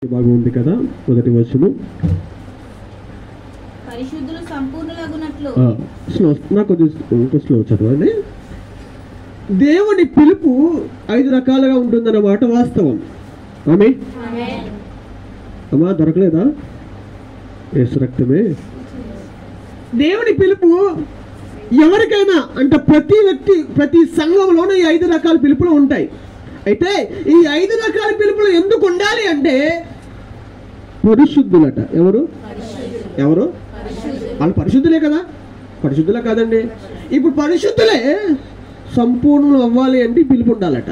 బాగా ఉంది కదా. మొదటి వచనం పరిశుద్ధులు సంపూర్ణులగునట్లు నాకు ఇంకో స్లో చదవండి. దేవుని పిలుపు 5 రకాలుగా ఉంటుందన్నమాట వాస్తవం. ఆమె అమ్మా దొరకలేదా? యేసు రక్తమే. దేవుని పిలుపు ఎవరికైనా అంటే ప్రతి వ్యక్తి ప్రతి సంఘంలోనూ ఈ 5 రకాల పిలుపులు ఉంటాయి. అయితే ఈ 5 రకాల పిలుపులు ఎందుకు ఉండాలి అంటే పరిశుద్ధులట. ఎవరు ఎవరు వాళ్ళు పరిశుద్ధులే కదా? పరిశుద్ధులే కాదండి. ఇప్పుడు పరిశుద్ధులే సంపూర్ణులు అవ్వాలి అంటే పిలుపు ఉండాలట.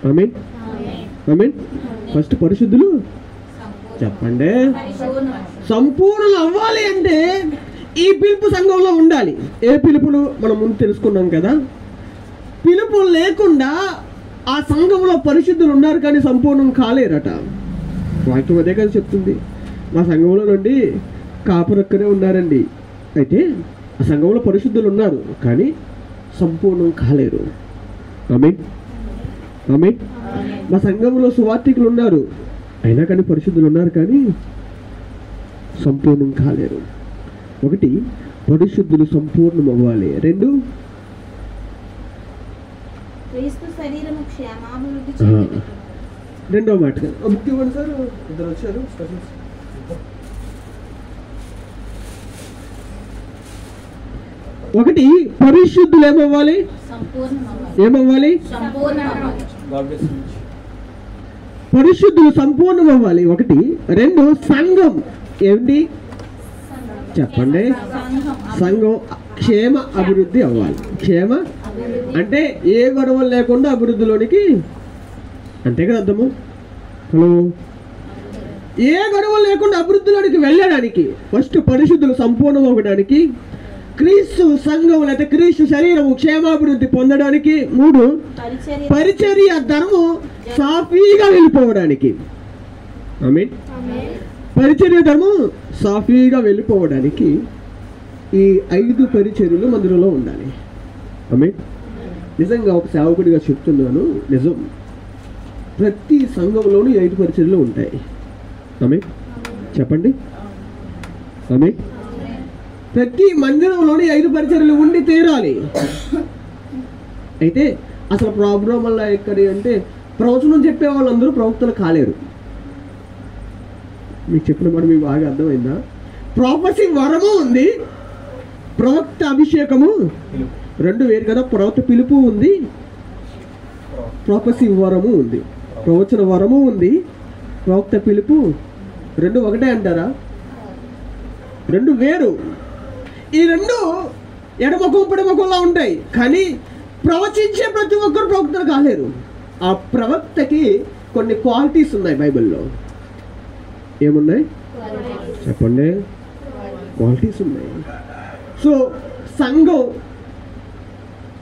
ఆమేన్ ఆమేన్. ఫస్ట్ పరిశుద్ధులు చెప్పండి. సంపూర్ణులు అవ్వాలి అంటే ఈ పిలుపు సంఘంలో ఉండాలి. ఏ పిలుపులు మనం ముందు తెలుసుకున్నాం కదా. పిలుపు లేకుండా ఆ సంఘంలో పరిశుద్ధులు ఉన్నారు కానీ సంపూర్ణం కాలేరట. వాక్యం అదే కదా చెప్తుంది. మా సంఘంలో నుండి కాపురక్కనే ఉన్నారండి. అయితే ఆ సంఘంలో పరిశుద్ధులు ఉన్నారు కానీ సంపూర్ణం కాలేరు. ఆమేన్ ఆమేన్. మా సంఘంలో సువార్థికులు ఉన్నారు అయినా కానీ పరిశుద్ధులు ఉన్నారు కానీ సంపూర్ణం కాలేరు. ఒకటి, పరిశుద్ధులు సంపూర్ణం అవ్వాలి. 2, క్రీస్తు శరీరము క్షేమాభివృద్ధి చెందును. రెండో మాట బుక్ ఇవ్వండి సార్. ఇద్దరు వచ్చారు. ఒకటి, పరిశుద్ధులు ఏమవ్వాలి? ఏమవ్వాలి? పరిశుద్ధులు సంపూర్ణం అవ్వాలి. ఒకటి. 2, సంఘం ఏంటి చెప్పండి? సంఘం క్షేమ అభివృద్ధి అవ్వాలి. క్షేమ అంటే ఏ గొడవలు లేకుండా అభివృద్ధిలోనికి, అంతే కదా అర్థము? హలో, ఏ గొడవలు లేకుండా అభివృద్ధిలోనికి వెళ్ళడానికి ఫస్ట్ పరిశుద్ధులు సంపూర్ణం అవ్వడానికి, క్రీస్తు సంఘం లేదా క్రీస్తు శరీరము క్షేమాభివృద్ధి పొందడానికి, 3, పరిచర్య ధర్మం సాఫీగా వెళ్ళిపోవడానికి. ఆమేన్. పరిచర్య ధర్మం సాఫీగా వెళ్ళిపోవడానికి ఈ 5 పరిచర్యలు మందిరంలో ఉండాలి. ఆమేన్. నిజంగా ఒక సేవకుడిగా చెప్తున్నాను, నిజం. ప్రతి సంఘంలోనూ 5 పరిచర్యలు ఉంటాయి. ఆమేన్ చెప్పండి. ఆమేన్. ప్రతి మందిరంలోని 5 పరిచర్యలు ఉండి తీరాలి. అయితే అసలు ప్రాబ్లం వల్ల ఎక్కడి అంటే ప్రవచనం చెప్పే వాళ్ళందరూ ప్రవక్తలు కాలేరు. మీకు చెప్పిన మాట మీకు బాగా అర్థమైందా? ప్రాఫెసీ వరము ఉంది, ప్రవక్త అభిషేకము 2 వేరు కదా. ప్రవక్త పిలుపు ఉంది, ప్రాఫెసీ వరము ఉంది. ప్రవచన వరము ఉంది, ప్రవక్త పిలుపు 2 ఒకటే అంటారా? 2 వేరు. ఈ 2 ఎడమకం పిడమకంలా ఉంటాయి కానీ ప్రవచించే ప్రతి ఒక్కరు ప్రవక్తలు కాలేరు. ఆ ప్రవక్తకి కొన్ని క్వాలిటీస్ ఉన్నాయి బైబిల్లో. ఏమున్నాయి చెప్పండి? క్వాలిటీస్ ఉన్నాయి. సో సంఘం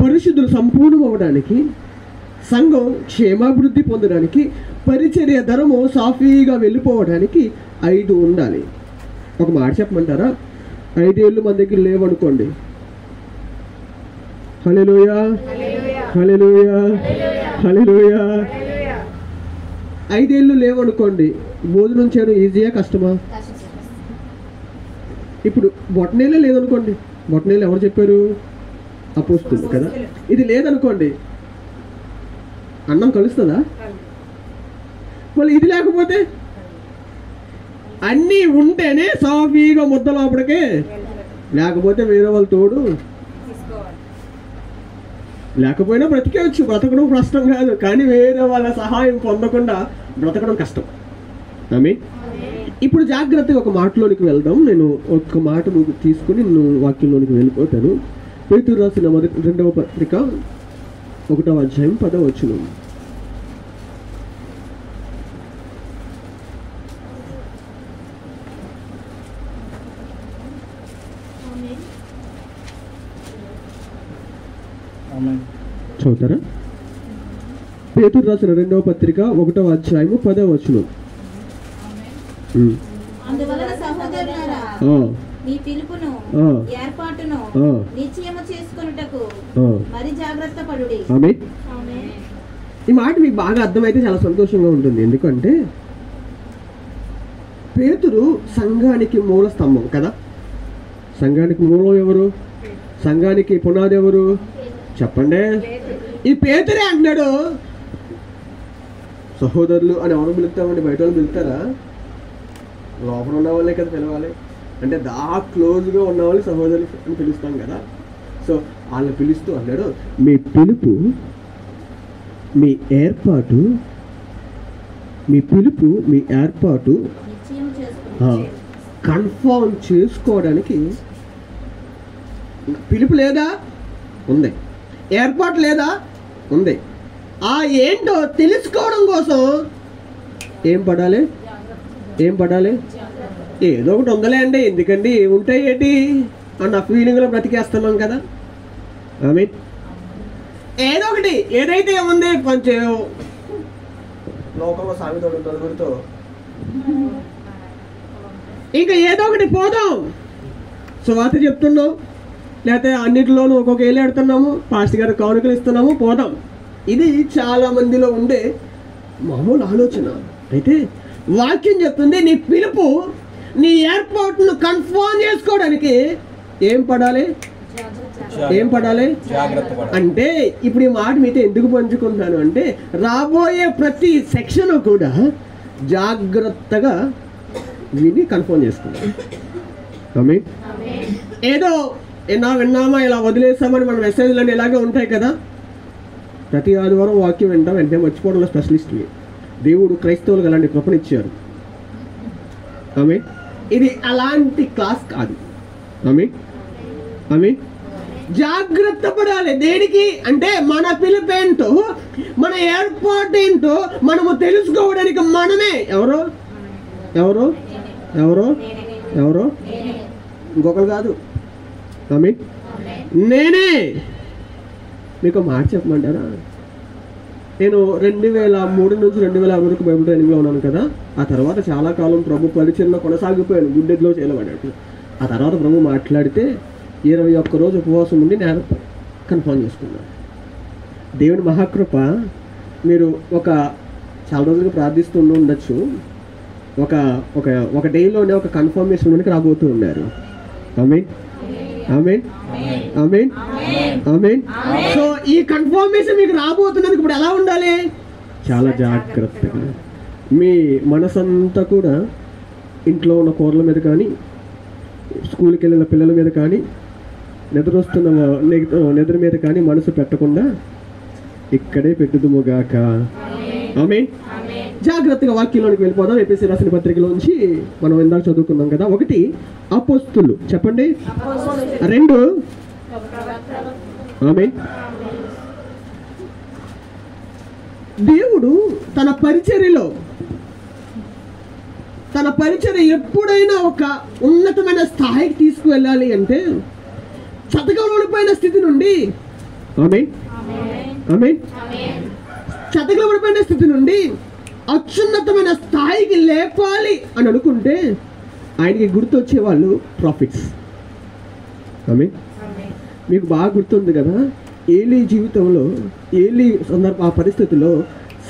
పరిశుద్ధులు సంపూర్ణం అవ్వడానికి, సంఘం క్షేమాభివృద్ధి పొందడానికి, పరిచర్య ధర్మం సాఫీగా వెళ్ళిపోవడానికి 5 ఉండాలి. ఒక మాట చెప్పమంటారా? 5 ఏళ్ళు మన దగ్గర లేవనుకోండి. హల్లెలూయా హల్లెలూయా హల్లెలూయా. 5 ఏళ్ళు లేవనుకోండి, భోజనం చేయడం ఈజీయా కష్టమా? ఇప్పుడు బొటనేలే లేదనుకోండి. బొటనేలు ఎవరు చెప్పారు? అపోస్తులు కదా. ఇది లేదనుకోండి, అన్నం కలుస్తుందా? మళ్ళీ ఇది లేకపోతే అన్నీ ఉంటేనే సాఫీగా ముద్ద లోపలికే, లేకపోతే వేరే వాళ్ళ తోడు లేకపోయినా బ్రతికేవచ్చు. బ్రతకడం కష్టం కాదు కానీ వేరే వాళ్ళ సహాయం పొందకుండా బ్రతకడం కష్టం. ఆమేన్. ఇప్పుడు జాగ్రత్తగా ఒక మాటలోనికి వెళ్దాం. నేను ఒక మాట తీసుకుని నేను వాక్యంలోనికి వెళ్ళిపోతాను. పేతురు రాసిన 2వ పత్రిక 1వ అధ్యాయం 10వ వచనం. చదువుతారా? పేతురు రాసిన 2వ పత్రిక 1వ అధ్యాయము 10వ వచనం. అందువలన సహోదరులారా, మీ పిలుపును ఏర్పాటును నిశ్చయము చేసుకొనుటకు మరి జాగ్రత్త పడుడి. ఆమేన్. ఈ మాట మీకు బాగా అర్థమైతే చాలా సంతోషంగా ఉంటుంది. ఎందుకంటే పేతురు సంఘానికి మూల స్తంభం కదా. సంఘానికి మూలం ఎవరు? సంఘానికి పునాది ఎవరు చెప్పండి? ఈ పేతురే అంటున్నాడు, సహోదరులు అని ఎవరు పిలుస్తామండి? బయట వాళ్ళు పిలుస్తారా? లోపల ఉన్న వాళ్ళే కదా పిలవాలి. అంటే క్లోజ్గా ఉన్న వాళ్ళు సహోదరులు అని పిలుస్తాం కదా. సో వాళ్ళని పిలుస్తూ అన్నాడు, మీ పిలుపు, మీ ఏర్పాటు, మీ పిలుపు, మీ ఏర్పాటు కన్ఫర్మ్ చేసుకోవడానికి పిలుపు లేదా? ఉంది. ఏర్పాటు లేదా? ఉంది. ఆ ఏంటో తెలుసుకోవడం కోసం ఏం పడాలి? ఏదో ఒకటి ఉందలే అండి, ఎందుకండి ఏముంటాయి ఏంటి అన్న ఫీలింగ్లో బ్రతికేస్తున్నాం కదా. ఐ మీన్ ఏదో ఒకటి, ఏదైతే ఉంది కొంచెం లోకంలో సామెత నలుగురితో ఇంకా ఏదో ఒకటి పోదాం, సువార్త చెప్తున్నాం, లేకపోతే అన్నిటిలోనూ ఒక్కొక్క ఏళ్ళు ఎడుతున్నాము, పాస్టర్ గారు కానుకలు ఇస్తున్నాము, పోదాం. ఇది చాలా మందిలో ఉండే మామూలు ఆలోచన. అయితే వాక్యం చెప్తుంది, నీ పిలుపు, నీ ఏర్పాటును కన్ఫర్మ్ చేసుకోవడానికి ఏం పడాలి? అంటే ఇప్పుడు ఈ మాట మీతో ఎందుకు పంచుకుంటున్నాను అంటే, రాబోయే ప్రతి సెక్షన్ కూడా జాగ్రత్తగా విని కన్ఫర్మ్ చేసుకుంటాం. ఏదో విన్నామా ఇలా వదిలేస్తామని మన మెసేజ్లన్నీ ఇలాగే ఉంటాయి కదా. ప్రతి ఆదివారం వాక్యం వింటాం, వెంటనే మర్చిపోవడంలో స్పెషలిస్టులు. దేవుడు క్రైస్తవులకు అలాంటి కృపనిచ్చారు. ఇది అలాంటి క్లాస్ కాదు. జాగ్రత్త పడాలి. దేనికి అంటే మన పిలుపేంటో, మన ఏర్పాటు ఏంటో మనము తెలుసుకోవడానికి మనమే ఎవరో ఇంకొకరు కాదు. నేనే మీకు మాట చెప్పమంటారా? నేను 2003 నుంచి 2006 వరకు బైబిల్ ట్రైనింగ్లో ఉన్నాను కదా. ఆ తర్వాత చాలా కాలం ప్రభు పరిచయంలో కొనసాగిపోయాను, గుడ్డెద్దులో చేయలేమన్నట్టు. ఆ తర్వాత ప్రభు మాట్లాడితే 21 రోజు ఉపవాసం ఉండి నేను కన్ఫర్మ్ చేసుకున్నాను. దేవుని మహాకృప. మీరు చాలా రోజులుగా ప్రార్థిస్తూ ఉండొచ్చు. ఒక డేలోనే ఒక కన్ఫర్మేషన్ మనకి రాబోతూ ఉన్నారు. సో ఈ కన్ఫర్మేషన్ మీకు రాబోతున్నందుకు ఇప్పుడు ఎలా ఉండాలి? చాలా జాగ్రత్తగా. మీ మనసంతా కూడా ఇంట్లో ఉన్న కూరల మీద కానీ, స్కూల్కి వెళ్ళిన పిల్లల మీద కానీ, నిద్ర మీద కానీ మనసు పెట్టకుండా ఇక్కడే పెట్టుదుముగాక. ఆమేన్. జాగ్రత్తగా వాక్యంలోనికి వెళ్ళిపోదాం. ఎఫెసీ రాసిన పత్రికలోంచి మనం ఇందాక చదువుకున్నాం కదా. 1 అపోస్తులు చెప్పండి, 2 ఆమేన్. దేవుడు తన పరిచర్య ఎప్పుడైనా ఒక ఉన్నతమైన స్థాయికి తీసుకువెళ్ళాలి అంటే చతకబడిపోయిన స్థితి నుండి చతకబడిపోయిన స్థితి నుండి అత్యున్నతమైన స్థాయికి లేపాలి అని అనుకుంటే ఆయనకి గుర్తొచ్చే వాళ్ళు ప్రాఫిట్స్. మీకు బాగా గుర్తుంది కదా, ఏలీ జీవితంలో, ఆ పరిస్థితుల్లో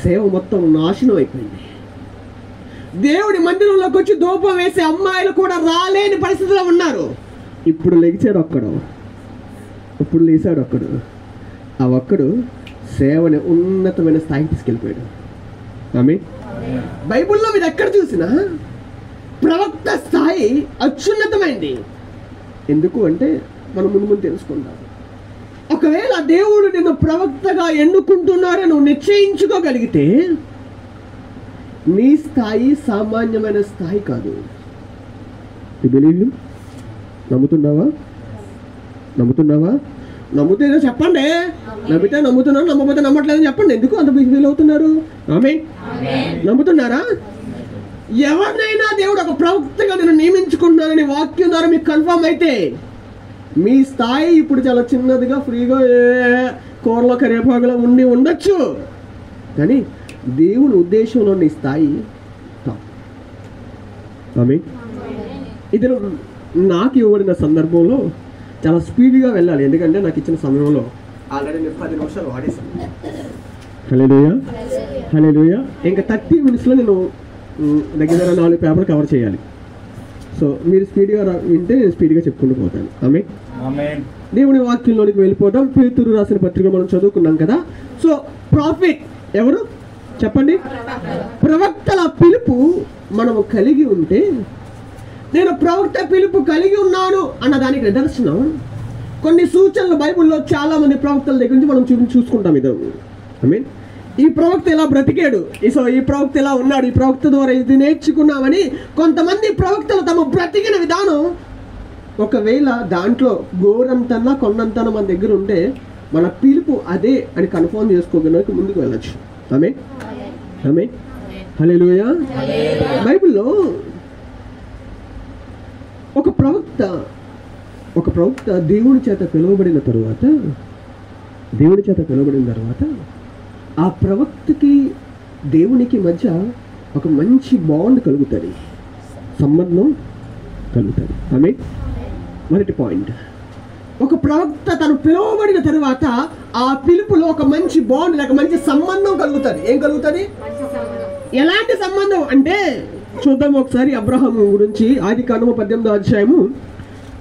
సేవ మొత్తం నాశనం అయిపోయింది. దేవుడి మందిరంలోకి వచ్చి ధూపం వేసే అమ్మాయిలు కూడా రాలేని పరిస్థితిలో ఉన్నారు. ఇప్పుడు లేచాడు ఒక్కడు. ఆ ఒక్కడు సేవని ఉన్నతమైన స్థాయికి తీసుకెళ్ళిపోయాడు. బైబిల్లో మీరు ఎక్కడ చూసినా ప్రవక్త స్థాయి అత్యున్నతమైంది. ఎందుకు అంటే మనం ముందు తెలుసుకుందాం. ఒకవేళ దేవుడు నిన్ను ప్రవక్తగా ఎన్నుకుంటున్నారని నువ్వు నిశ్చయించుకోగలిగితే నీ స్థాయి సామాన్యమైన స్థాయి కాదు. నమ్ముతున్నావా? నమ్ముతేదో చెప్పండి. నమ్మితే నమ్ముతున్నాను, నమ్మకపోతే నమ్మట్లేదని చెప్పండి. ఎందుకు అంత ఫీల్ అవుతున్నారు? ఆమేన్. నమ్ముతున్నారా? ఎవరినైనా దేవుడు ఒక ప్రవక్తగా నేను నియమించుకుంటున్నానని వాక్యం ద్వారా మీకు కన్ఫర్మ్ అయితే మీ స్థాయి ఇప్పుడు చాలా చిన్నదిగా ఫ్రీగా కూరలో కరివేపాకులో ఉండొచ్చు, కానీ దేవుని ఉద్దేశంలో నీ స్థాయి టాప్. ఆమేన్. ఇది నాకు ఇవ్వబడిన సందర్భంలో చాలా స్పీడ్గా వెళ్ళాలి, ఎందుకంటే నాకు ఇచ్చిన సమయంలో ఆల్రెడీ నేను 10 నిమిషాలు వాడేసాను. హల్లెలూయా, హల్లెలూయా. ఇంకా 30 minutesలో నేను దగ్గర 4 పేపర్లు కవర్ చేయాలి. సో మీరు స్పీడ్గా వింటే నేను స్పీడ్గా చెప్పుకుంటూ పోతాను. ఆమేన్. దేవుని వాక్యంలోనికి వెళ్ళిపోతాం. పేతురు రాసిన పత్రిక మనం చదువుకున్నాం కదా. సో ప్రాఫిట్ ఎవరు చెప్పండి? ప్రవక్తల పిలుపు మనము కలిగి ఉంటే, నేను ప్రవక్త పిలుపు కలిగి ఉన్నాను అన్న దానికి నిదర్శనం కొన్ని సూచనలు బైబిల్లో చాలా మంది ప్రవక్తల దగ్గర నుంచి మనం చూసుకుంటాం. ఇది మీన్ ఈ ప్రవక్త ఇలా బ్రతికాడు, సో ఈ ప్రవక్త ఇలా ఉన్నాడు, ఈ ప్రవక్త ద్వారా ఇది నేర్చుకున్నామని కొంతమంది ప్రవక్తలు తమ బ్రతికిన విధానం ఒకవేళ దాంట్లో గోరంతన్నా కొండంతన్నా మన దగ్గర ఉంటే మన పిలుపు అదే అని కన్ఫర్మ్ చేసుకోగలకి ముందుకు వెళ్ళచ్చు. ఆమేన్, ఆమేన్, హల్లెలూయా. బైబిల్లో ఒక ప్రవక్త దేవుని చేత పిలువబడిన తర్వాత ఆ ప్రవక్తకి దేవునికి మధ్య ఒక మంచి బాండ్ కలుగుతుంది, సంబంధం కలుగుతుంది. ఆమేన్. మొదటి పాయింట్, ఒక ప్రవక్త తను పిలువబడిన తర్వాత ఆ పిలుపులో ఒక మంచి బాండ్ లేక మంచి సంబంధం కలుగుతుంది. ఏం కలుగుతుంది? ఎలాంటి సంబంధం అంటే చూద్దాం ఒకసారి. అబ్రహాము గురించి ఆదికాండము 18వ అధ్యాయము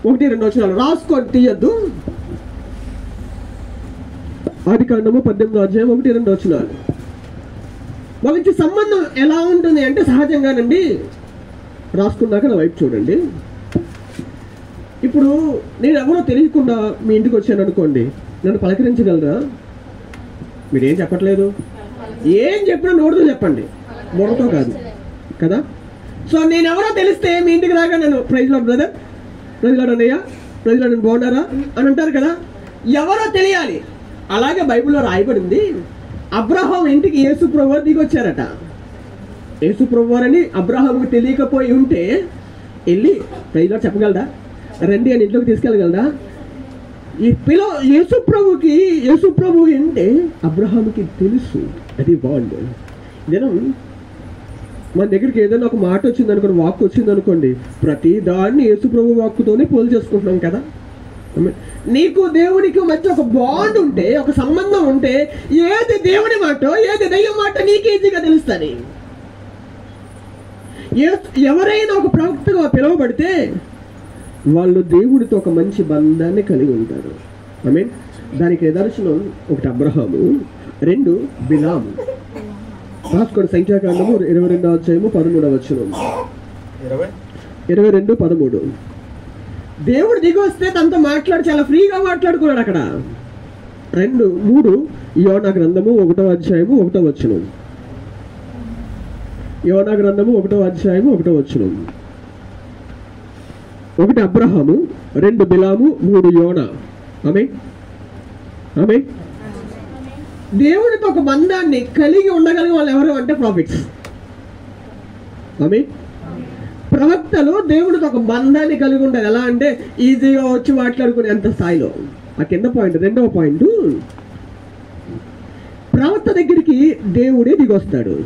1-2 వచనాలు రాసుకొని తీయద్దు. ఆదికాండము 18వ అధ్యాయం 1-2 వచనాలు. మంచి సంబంధం ఎలా ఉంటుంది అంటే సహజంగానండి, రాసుకున్నాక నా వైపు చూడండి. ఇప్పుడు నేను ఎవరో తెలియకుండా మీ ఇంటికి వచ్చాను అనుకోండి, నన్ను పలకరించగలరా? మీరేం చెప్పట్లేదు, ఏం చెప్పినా నోటితో చెప్పండి, బుర్రతో కాదు కదా. సో నేను ఎవరో తెలిస్తే మీ ఇంటికి రాగా నన్ను praise lord brother, praise lord అన్నయ్య, ప్రైజ్ లార్డ్ అని బాగున్నారా అని అంటారు కదా. ఎవరో తెలియాలి. అలాగే బైబిల్లో రాయబడింది, అబ్రహాం ఇంటికి యేసు ప్రభువు దిగి వచ్చారట. యేసు ప్రభువు అని అబ్రహాంకి తెలియకపోయి ఉంటే వెళ్ళి ప్రైజ్ లార్డ్ చెప్పగలరా, రండి అని ఇంట్లోకి తీసుకెళ్ళగలరా? ఈ యేసు ప్రభు అంటే అబ్రహాంకి తెలుసు, అది బాండ్. ఇదేనా మన దగ్గరికి ఏదైనా ఒక మాట వచ్చింది అనుకోండి, వాక్ వచ్చింది అనుకోండి, ప్రతి దాన్ని యేసు ప్రభు వాక్కుతోనే పోలు చేసుకుంటున్నాం కదా. నీకు దేవునికి మధ్య ఒక బాండ్ ఉంటే, ఒక సంబంధం ఉంటే, ఏది దేవుని మాట ఏది దైవం మాట నీకు ఈజీగా తెలుస్తుంది. ఎవరైనా ఒక ప్రవక్తగా పిలువబడితే వాళ్ళు దేవుడితో ఒక మంచి బంధాన్ని కలిగి ఉంటారు. మీన్ దానికి నిదర్శనం ఒకటి అబ్రహాము, 2 బిలాము. రాసుకోండి సంఖ్యాకాండము 22వ అధ్యాయము 13వ వచనం. 22:13. దేవుడు దిగి వస్తే తనతో మాట్లాడి చాలా ఫ్రీగా మాట్లాడుకున్నాడు అక్కడ. 3 యోనా గ్రంథము 1వ అధ్యాయము 1వ వచనం. యోనా గ్రంథము 1వ అధ్యాయము 1వ వచనం. 1 అబ్రహాము, 2 బిలాము, 3 యోనా. ఆమేన్, ఆమేన్. దేవుడితో ఒక బంధాన్ని కలిగి ఉండగలిగే వాళ్ళు ఎవరు అంటే ప్రాఫిట్స్. ఆమేన్. ప్రవక్తలు దేవుడితో ఒక బంధాన్ని కలిగి ఉంటారు. ఎలా అంటే ఈజీగా వచ్చి మాట్లాడుకునే అంత స్థాయిలో. ఆ కింద పాయింట్, 2వ పాయింట్, ప్రవక్త దగ్గరికి దేవుడే దిగొస్తాడు.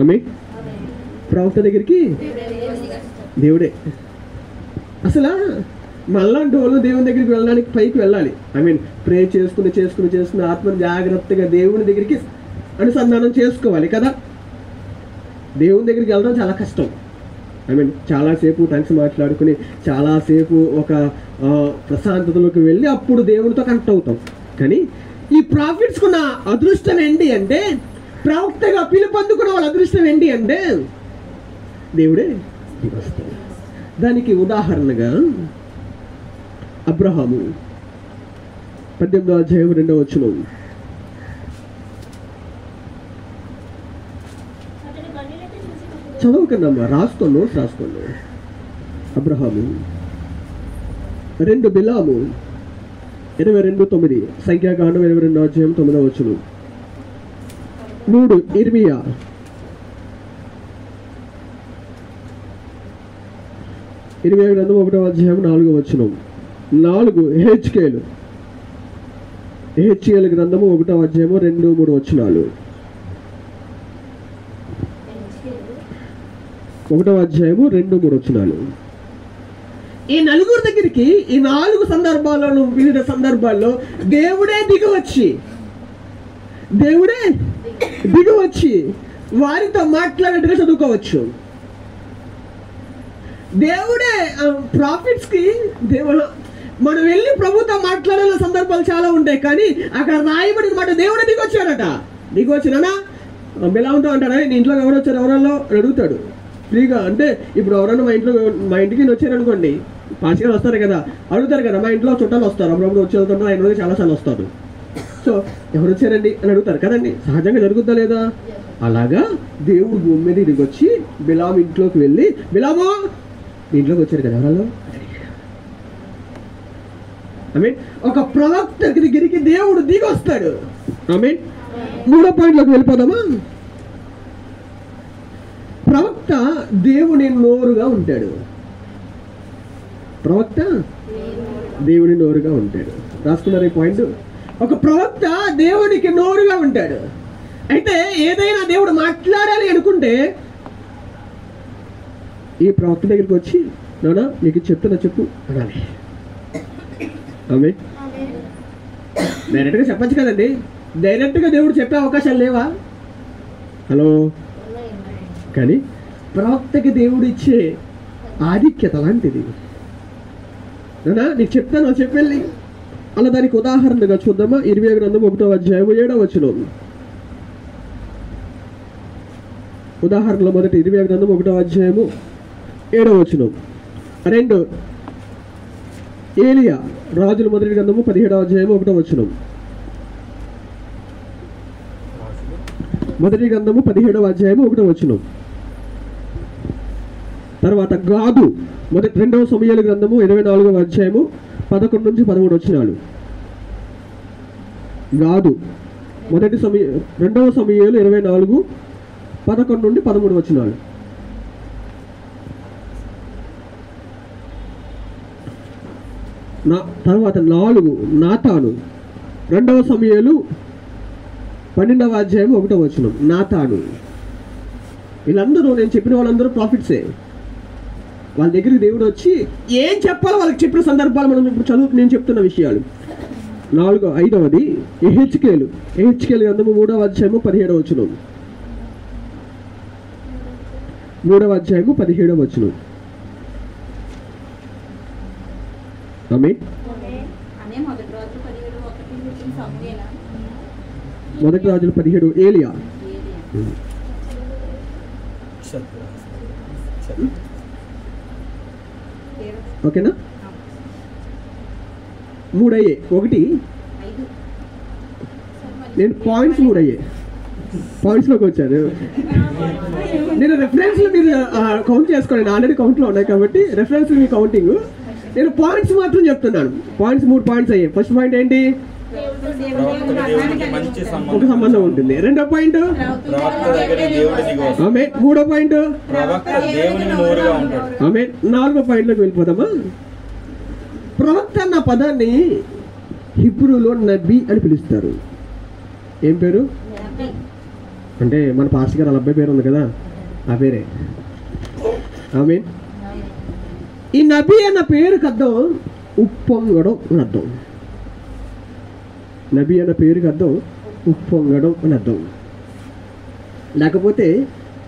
ఆమేన్. ప్రవక్త దగ్గరికి దేవుడే. అసలు మళ్ళంటి వాళ్ళు దేవుని దగ్గరికి వెళ్ళడానికి పైకి వెళ్ళాలి. ప్రే చేసుకుని ఆత్మను జాగ్రత్తగా దేవుని దగ్గరికి అనుసంధానం చేసుకోవాలి కదా. దేవుని దగ్గరికి వెళ్ళడం చాలా కష్టం. చాలాసేపు థ్యాంక్స్ మాట్లాడుకుని చాలాసేపు ఒక ప్రశాంతతలోకి వెళ్ళి అప్పుడు దేవునితో కనెక్ట్ అవుతాం. కానీ ఈ ప్రాఫిట్స్కున్న అదృష్టం ఏంటి అంటే, ప్రవక్తగా పిలుపొందుకున్న వాళ్ళ అదృష్టం ఏంటి అంటే దేవుడే వస్తాడు. దానికి ఉదాహరణగా అబ్రహాము 18వ అధ్యాయం 2వ వచనం. చదవకన్నా రాసుకోండి. అబ్రహాము 2 బిలాము 22:9. సంఖ్యాకాండం 22వ అధ్యాయం 9వ వచనం. 3 ఇర్మియా 20 గ్రంథం 1వ అధ్యాయం 4వ వచనం. 4 ఎహెచ్కేలు గ్రంథము 1వ అధ్యాయము 2, 3 వచనాలు. 1వ అధ్యాయము 2, 3 వచనాలు. ఈ నలుగురు దగ్గరికి ఈ 4 సందర్భాలలో వివిధ సందర్భాల్లో దేవుడే దిగి వచ్చి దేవుడే దిగి వచ్చి వారితో మాట్లాడేట్టుగా చదువుకోవచ్చు. దేవుడే ప్రాఫిట్స్కి దేవుడు మనం వెళ్ళి ప్రభుతో మాట్లాడాల సందర్భాలు చాలా ఉంటాయి, కానీ అక్కడ రాయబడిన మాట దేవుడే దిగి వచ్చాడట. దిగి వచ్చినా బిలాముతో అంటాడా, నీ ఇంట్లోకి ఎవరు వచ్చారు ఎవరల్లో అని అడుగుతాడు ఫ్రీగా. అంటే ఇప్పుడు ఎవరన్నా మా ఇంటికి వచ్చారనుకోండి, పాచిగా వస్తారు కదా, అడుగుతారు కదా, మా ఇంట్లో చుట్టాలు వస్తారు, అప్పుడప్పుడు వచ్చి వెళ్తుంటారు, ఆయన చాలాసార్లు వస్తారు. సో ఎవరు వచ్చారండి అని అడుగుతారు కదండి, సహజంగా జరుగుతుందా లేదా? అలాగా దేవుడు భూమి మీద దిగి వచ్చి బిలాము ఇంట్లోకి వెళ్ళి, బిలాము నీ ఇంట్లోకి వచ్చారు కదా ఎవరల్లో. ఐ మీన్ ఒక ప్రవక్త దగ్గరికి దేవుడు దిగి వస్తాడు. ఐ మీన్ 3వ పాయింట్లోకి వెళ్ళిపోదామా? ప్రవక్త దేవుని నోరుగా ఉంటాడు. ప్రవక్త దేవుని నోరుగా ఉంటాడు. రాసుకున్నారు ఈ పాయింట్? ఒక ప్రవక్త దేవునికి నోరుగా ఉంటాడు. అయితే ఏదైనా దేవుడు మాట్లాడాలి అనుకుంటే ఈ ప్రవక్త దగ్గరికి వచ్చి, నానా నీకు చెప్తున్నా చెప్పు అనాలి. ఆమె డైరెక్ట్గా చెప్పచ్చు కదండి, డైరెక్ట్గా దేవుడు చెప్పే అవకాశాలు లేవా? హలో. కానీ ప్రవక్తకి దేవుడు ఇచ్చే ఆధిక్యత లాంటిది. నానా నీకు చెప్తాను చెప్పెళ్ళి. అలా దానికి ఉదాహరణగా చూద్దామా? 20 గ్రంథం 1వ అధ్యాయం 7వ వచనం. ఉదాహరణలో మొదటి 20 గ్రంథం 1వ అధ్యాయము 7వ వచనం. 2 ఏలియా రాజుల మొదటి గ్రంథము 17వ అధ్యాయము 1వ వచనం. మొదటి గ్రంథము 17వ అధ్యాయము 1వ వచనం. తర్వాత గాదు 2వ సమూయేలు గ్రంథము 24వ అధ్యాయము 11 నుంచి 13 వచనాలు. గాదు 2వ సమూయేలు 24 11 నుండి 13 వచనాలు. తర్వాత 4 నాతాను 2వ సమూయేలు 12వ అధ్యాయం 1వ వచనం. నాతాను వీళ్ళందరూ, నేను చెప్పిన వాళ్ళందరూ ప్రాఫిట్సే. వాళ్ళ దగ్గరికి దేవుడు వచ్చి ఏం చెప్పాలో వాళ్ళకి చెప్పిన సందర్భాలు మనం ఇప్పుడు నేను చెప్తున్న విషయాలు. 5వది ఎహెచ్కేలు గ్రంథము 3వ అధ్యాయము 17వ వచనం. 3వ అధ్యాయము 17వ వచనం. ఆమేన్. మొదటి రాజులు 17 ఏలియా. ఓకేనా? 3 అయ్యే. 1 నేను పాయింట్స్ 3 అయ్యే పాయింట్స్లోకి వచ్చాను. నేను రెఫరెన్స్లు మీరు కౌంట్ చేసుకోండి, ఆల్రెడీ కౌంట్లో ఉన్నాయి కాబట్టి రెఫరెన్స్ మీ కౌంటింగ్. నేను పాయింట్స్ మాత్రం చెప్తున్నాను. పాయింట్స్ 3 పాయింట్స్ అయ్యాయి. ఫస్ట్ పాయింట్ ఏంటి? ఒక సంబంధం ఉంటుంది. 2వ పాయింట్ ఆమె. 3వ పాయింట్ ఆమె. 4వ పాయింట్లోకి వెళ్ళిపోదామా? ప్రవక్త అన్న పదాన్ని హిబ్రూలో నబీ అని పిలుస్తారు. ఏం పేరు? అంటే మన పాస్టర్ గారు వాళ్ళ అబ్బాయి పేరు ఉంది కదా, ఆ పేరే. ఆమె. ఈ నబీ అన్న పేరుకి అర్థం ఉప్పొంగడం అని అర్థం. నబీ అన్న పేరుకి అర్థం ఉప్పొంగడం అని అర్థం. లేకపోతే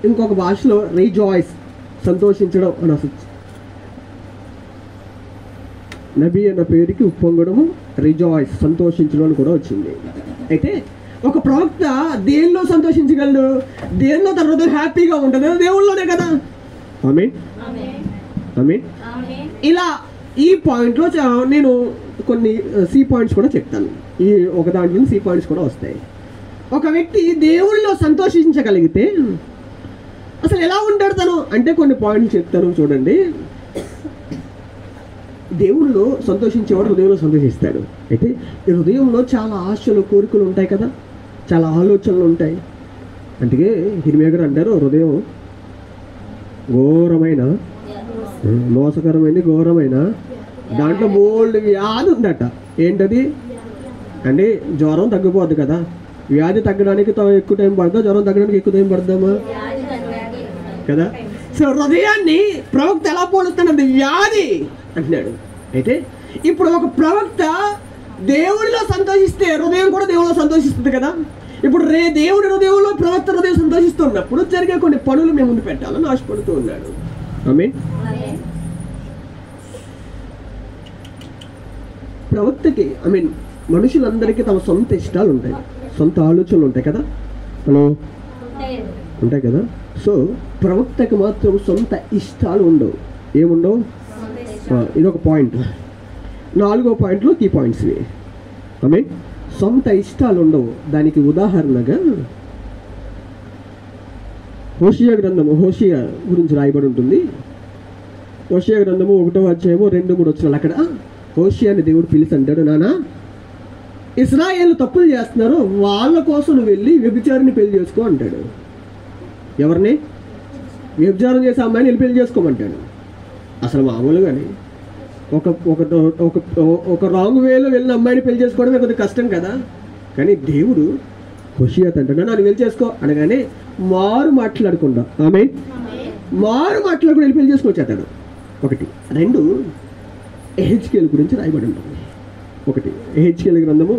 ఇంకొక భాషలో రిజాయిస్, సంతోషించడం అని అసలు. నబీ అన్న పేరుకి ఉప్పొంగడము, రిజాయిస్, సంతోషించడం అని కూడా వచ్చింది. అయితే ఒక ప్రవక్త దేనిలో సంతోషించగలడు? దేనిలో తన హృదయం హ్యాపీగా ఉంటుంది? దేవుళ్ళలోనే కదా. ఆమేన్. ఆమేన్. ఇలా ఈ పాయింట్లో నేను కొన్ని సి పాయింట్స్ కూడా చెప్తాను. ఈ ఒక దాంట్లో సి పాయింట్స్ కూడా వస్తాయి. ఒక వ్యక్తి దేవుళ్ళలో సంతోషించగలిగితే అసలు ఎలా ఉంటాడు తను అంటే కొన్ని పాయింట్లు చెప్తాను చూడండి. దేవుళ్ళు సంతోషించేవాడు హృదయంలో సంతోషిస్తాడు. అయితే ఈ హృదయంలో చాలా ఆశలు, కోరికలు ఉంటాయి కదా, చాలా ఆలోచనలు ఉంటాయి. అందుకే హిర్మియా గారు అంటారు, హృదయం ఘోరమైన, మోసకరమైంది, ఘోరమైన, దాంట్లో బోల్డ్ వ్యాధి ఉందట. ఏంటది అంటే జ్వరం తగ్గిపోద్ది కదా. వ్యాధి తగ్గడానికి ఎక్కువ టైం పడుతుందా? జ్వరం తగ్గడానికి ఎక్కువ టైం పడుతుందమ్మా కదా. సో హృదయాన్ని ప్రవక్త ఎలా పోలుస్తానంటే వ్యాధి అంటున్నాడు. అయితే ఇప్పుడు ఒక ప్రవక్త దేవుడిలో సంతోషిస్తే హృదయం కూడా దేవుడిలో సంతోషిస్తుంది కదా. ఇప్పుడు దేవుడి హృదయంలో ప్రవక్త హృదయం సంతోషిస్తున్నప్పుడు జరిగే కొన్ని పనులు మేము ముందు పెట్టాలని ఆశపడుతూ ఉన్నాడు. ఆమేన్. ప్రవక్తకి మనుషులందరికీ తమ సొంత ఇష్టాలు ఉంటాయి, సొంత ఆలోచనలు ఉంటాయి కదా. హలో, ఉంటాయి కదా. సో ప్రవక్తకి మాత్రం సొంత ఇష్టాలు ఉండవు. ఏముండవు? ఇదొక పాయింట్. 4వ పాయింట్లో కీ పాయింట్స్ ఇవి. సొంత ఇష్టాలు ఉండవు. దానికి ఉదాహరణగా హోషియా గ్రంథము, హోషియా గురించి రాయబడి ఉంటుంది. హోషియా గ్రంథము 1వ అధ్యాయము 2-3 వచనాలు. అక్కడ హోషియాని దేవుడు పిలిచి అంటాడు, నానా ఇశ్రాయేలు తప్పులు చేస్తున్నారు, వాళ్ళ కోసం నువ్వు వెళ్ళి వ్యభిచారిని పెళ్లి చేసుకో అంటాడు. ఎవరిని? వ్యభిచారం చేసే అమ్మాయిని వెళ్ళి పెళ్లి చేసుకోమంటాడు. అసలు మామూలుగానే ఒక రాంగ్ వేలో వెళ్ళిన అమ్మాయిని పెళ్లి చేసుకోవడమే కొద్దిగా కష్టం కదా. కానీ దేవుడు హోషియా అంటాడు, నన్ను వెళ్ళి చేసుకో అనగానే మారు మాట్లాడకుండా వెళ్ళి పెళ్లి చేసుకొచ్చేస్తాడు. 1. 2 ఎహెజ్కేలు గురించి రాయబడి ఉంటుంది. 1 ఎహెజ్కేలు గ్రంథము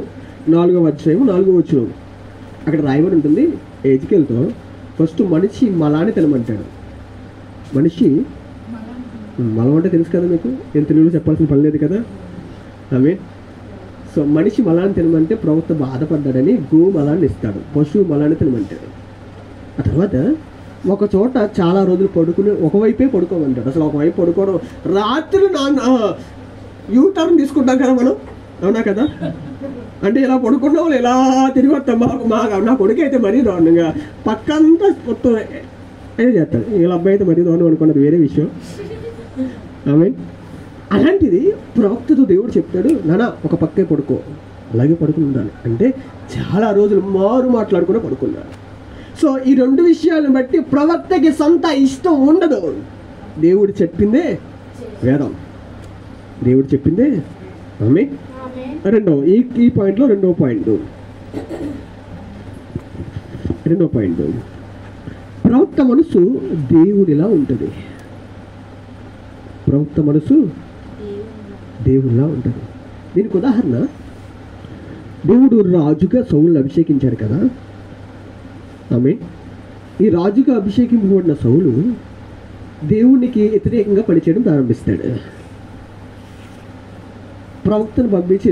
4వ అధ్యాయము 4వ వచనం. అక్కడ రాయబడి ఉంటుంది, ఎహెజ్కేలుతో ఫస్ట్ మనిషి మలాన్ని తినమంటాడు. మనిషి మలం అంటే తెలుసు కదా మీకు, నేను తెలుగులో చెప్పాల్సిన పని లేదు కదా. సో మనిషి మలాన్ని తినమంటే ప్రవక్త బాధపడ్డాడని గో మలాన్ని ఇస్తాడు, పశువు మలాన్ని తినమంటాడు. ఆ తర్వాత ఒక చోట చాలా రోజులు పడుకుని ఒకవైపే పడుకోమంటాడు. అసలు ఒకవైపు పడుకోవడం, రాత్రి యూటర్న్ తీసుకుంటాం కదా మనం, అవునా కదా. అంటే ఇలా పడుకున్న వాళ్ళు ఎలా తిరిగి వస్తాం. నా కొడుకు అయితే మరీ దారుణంగా పక్కంతా మొత్తం ఏం చేస్తాడు. వీళ్ళ అబ్బాయి అయితే మరీ దారుణం అనుకున్నది వేరే విషయం. అలాంటిది ప్రవక్తతో దేవుడు చెప్తాడు, నానా ఒక పక్కే పడుకో, అలాగే పడుకుని ఉండాలి అంటే చాలా రోజులు మారు మాట్లాడుకుని పడుకున్నాడు. సో ఈ 2 విషయాలను బట్టి ప్రవక్తకి సొంత ఇష్టం ఉండదు. దేవుడు చెప్పిందే వేదం, దేవుడు చెప్పిందే. ఈ పాయింట్లో రెండవ పాయింట్ ప్రవక్త మనసు దేవుడిలా ఉంటుంది. ప్రవక్త మనసు దేవుడిలా ఉంటుంది. దీనికి ఉదాహరణ, దేవుడు రాజుగా సౌలుని అభిషేకించాడు కదా. ఈ రాజుగా అభిషేకింపబడిన సౌలు దేవునికి వ్యతిరేకంగా పనిచేయడం ప్రారంభిస్తాడు. ప్రవక్తను పంపించి,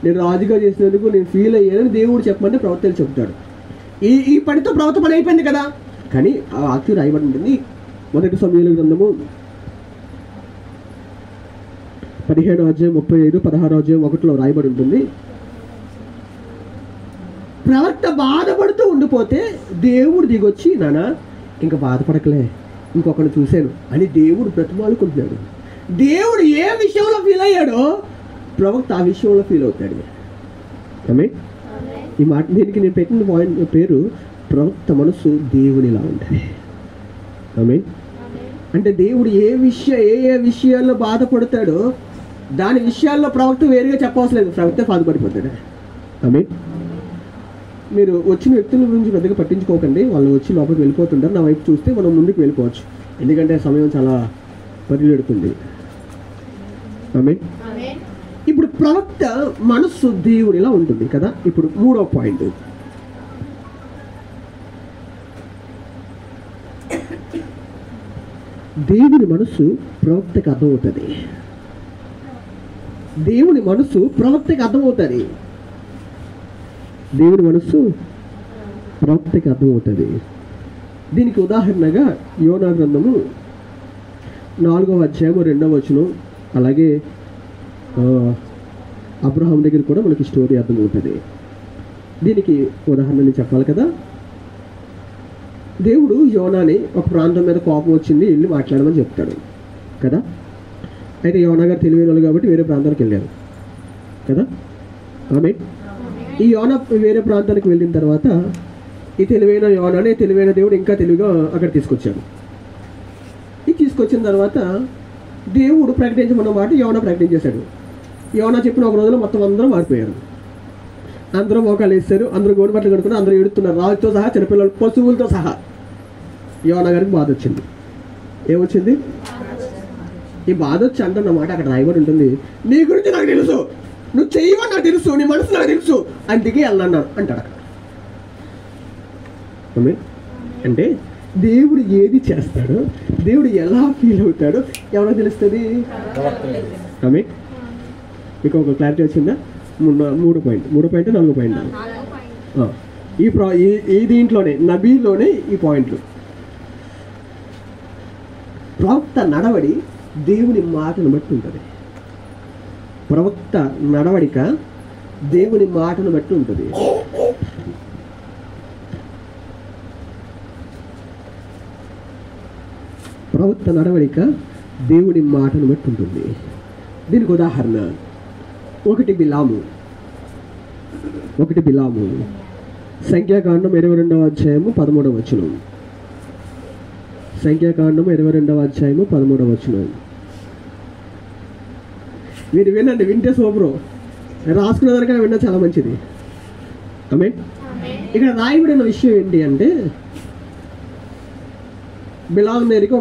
నేను రాజుగా చేసినందుకు నేను ఫీల్ అయ్యానని దేవుడు చెప్పమంటే ప్రవక్తలు చెప్తాడు. ఈ పనితో ప్రవక్త పని అయిపోయింది కదా. కానీ ఆ వాక్యం రాయబడి ఉంటుంది 1 సమూయేలు గ్రంథము 15వ అధ్యాయం 35, 16వ అధ్యాయం 1లో రాయబడి ఉంటుంది. ప్రవక్త బాధపడుతూ ఉండిపోతే దేవుడు దిగొచ్చి, నానా ఇంకా బాధపడకలే, ఇంకొకరిని చూశాను అని దేవుడు బ్రతిమాలుకుంటున్నాడు. దేవుడు ఏ విషయంలో ఫీల్ అయ్యాడో ప్రవక్త ఆ విషయంలో ఫీల్ అవుతాడు. ఈ మాట దీనికి నేను పెట్టిన పాయింట్ పేరు ప్రవక్త మనసు దేవునిలా ఉంటుంది. అంటే దేవుడు ఏ విషయాల్లో బాధపడతాడో దాని విషయాల్లో ప్రవక్త వేరుగా చెప్పవలసిన లేదు, ప్రవక్త బాధపడిపోతాడు. మీరు వచ్చిన వ్యక్తుల గురించి పెద్దగా పట్టించుకోకండి, వాళ్ళు వచ్చి లోపలికి వెళ్ళిపోతుంటారు. నా వైపు చూస్తే మనం ముందుకు వెళ్ళిపోవచ్చు, ఎందుకంటే సమయం చాలా పరిగెడుతుంది. ఇప్పుడు ప్రవక్త మనస్సు దేవుడిలా ఉంటుంది కదా. ఇప్పుడు 3వ పాయింట్, దేవుని మనస్సు ప్రవక్తకి అర్థమవుతుంది. దేవుని మనస్సు ప్రవక్తకి అర్థమవుతుంది. దేవుని మనస్సు ప్రవక్తకి అర్థమవుతుంది. దీనికి ఉదాహరణగా యోనా గ్రంథము 4వ అధ్యాయము 2వ వచనం, అలాగే అబ్రహాం దగ్గర కూడా మనకి స్టోరీ అర్థమవుతుంది. దీనికి ఉదాహరణ చెప్పాలి కదా. దేవుడు యోనాని ఒక ప్రాంతం మీద కోపం వచ్చింది, వెళ్ళి మాట్లాడమని చెప్తాడు కదా. అయితే యోనా గారు తెలివైన వాళ్ళు కాబట్టి వేరే ప్రాంతానికి వెళ్ళారు కదా. ఈ యోనా వేరే ప్రాంతానికి వెళ్ళిన తర్వాత ఈ తెలివైన యోనాని తెలివైన దేవుడు ఇంకా తెలివిగా అక్కడ తీసుకొచ్చాడు. ఇది తీసుకొచ్చిన తర్వాత దేవుడు ప్రకటించమన్న మాట యోనా ప్రకటించేశాడు. యోనా చెప్పిన ఒక రోజులో మొత్తం అందరూ మారిపోయారు. అందరూ మోకాలు వేస్తారు, అందరూ గోడు బట్టలు కడుకుని అందరూ ఎడుతున్నారు, రాజుతో సహా, చిన్నపిల్లలు, పశువులతో సహా. యోనా గారికి బాధ వచ్చింది. ఏమొచ్చింది? ఈ బాధ వచ్చి అంటున్నమాట అక్కడ రాయబడి ఉంటుంది, నీ గురించి నాకు తెలుసు, నువ్వు చెయ్యమని నాకు తెలుసు, నీ మనసు నాకు తెలుసు, అందుకే వెళ్ళన్నాను అంటాడు అక్కడ. అంటే దేవుడు ఏది చేస్తాడో, దేవుడు ఎలా ఫీల్ అవుతాడో ఎవరో తెలుస్తుంది. మీకు ఒక క్లారిటీ వచ్చిందా? 3 పాయింట్ 4 పాయింట్ ఈ దీంట్లోనే నబీలోనే ఈ పాయింట్లు. ప్రవక్త నడవడి దేవుని మాటను బట్టి ఉంటుంది. ప్రవక్త నడవడిక దేవుని మాటను బట్టి ఉంటుంది. ప్రవక్త నడవడిక దేవుని మాటను బట్టి ఉంటుంది. దీనికి ఉదాహరణ ఒకటి బిలాము. సంఖ్యాకాండం 22వ అధ్యాయము 13వ వచనం. సంఖ్యాకాండం 22వ అధ్యాయము 13వ వచనం. మీరు వినండి, వింటే సూపరు. రాసుకునే దానికన్నా విన్నా చాలా మంచిది. ఆమేన్. ఇక్కడ రాయబడిన విషయం ఏంటి అంటే, బిలాము దగ్గరికి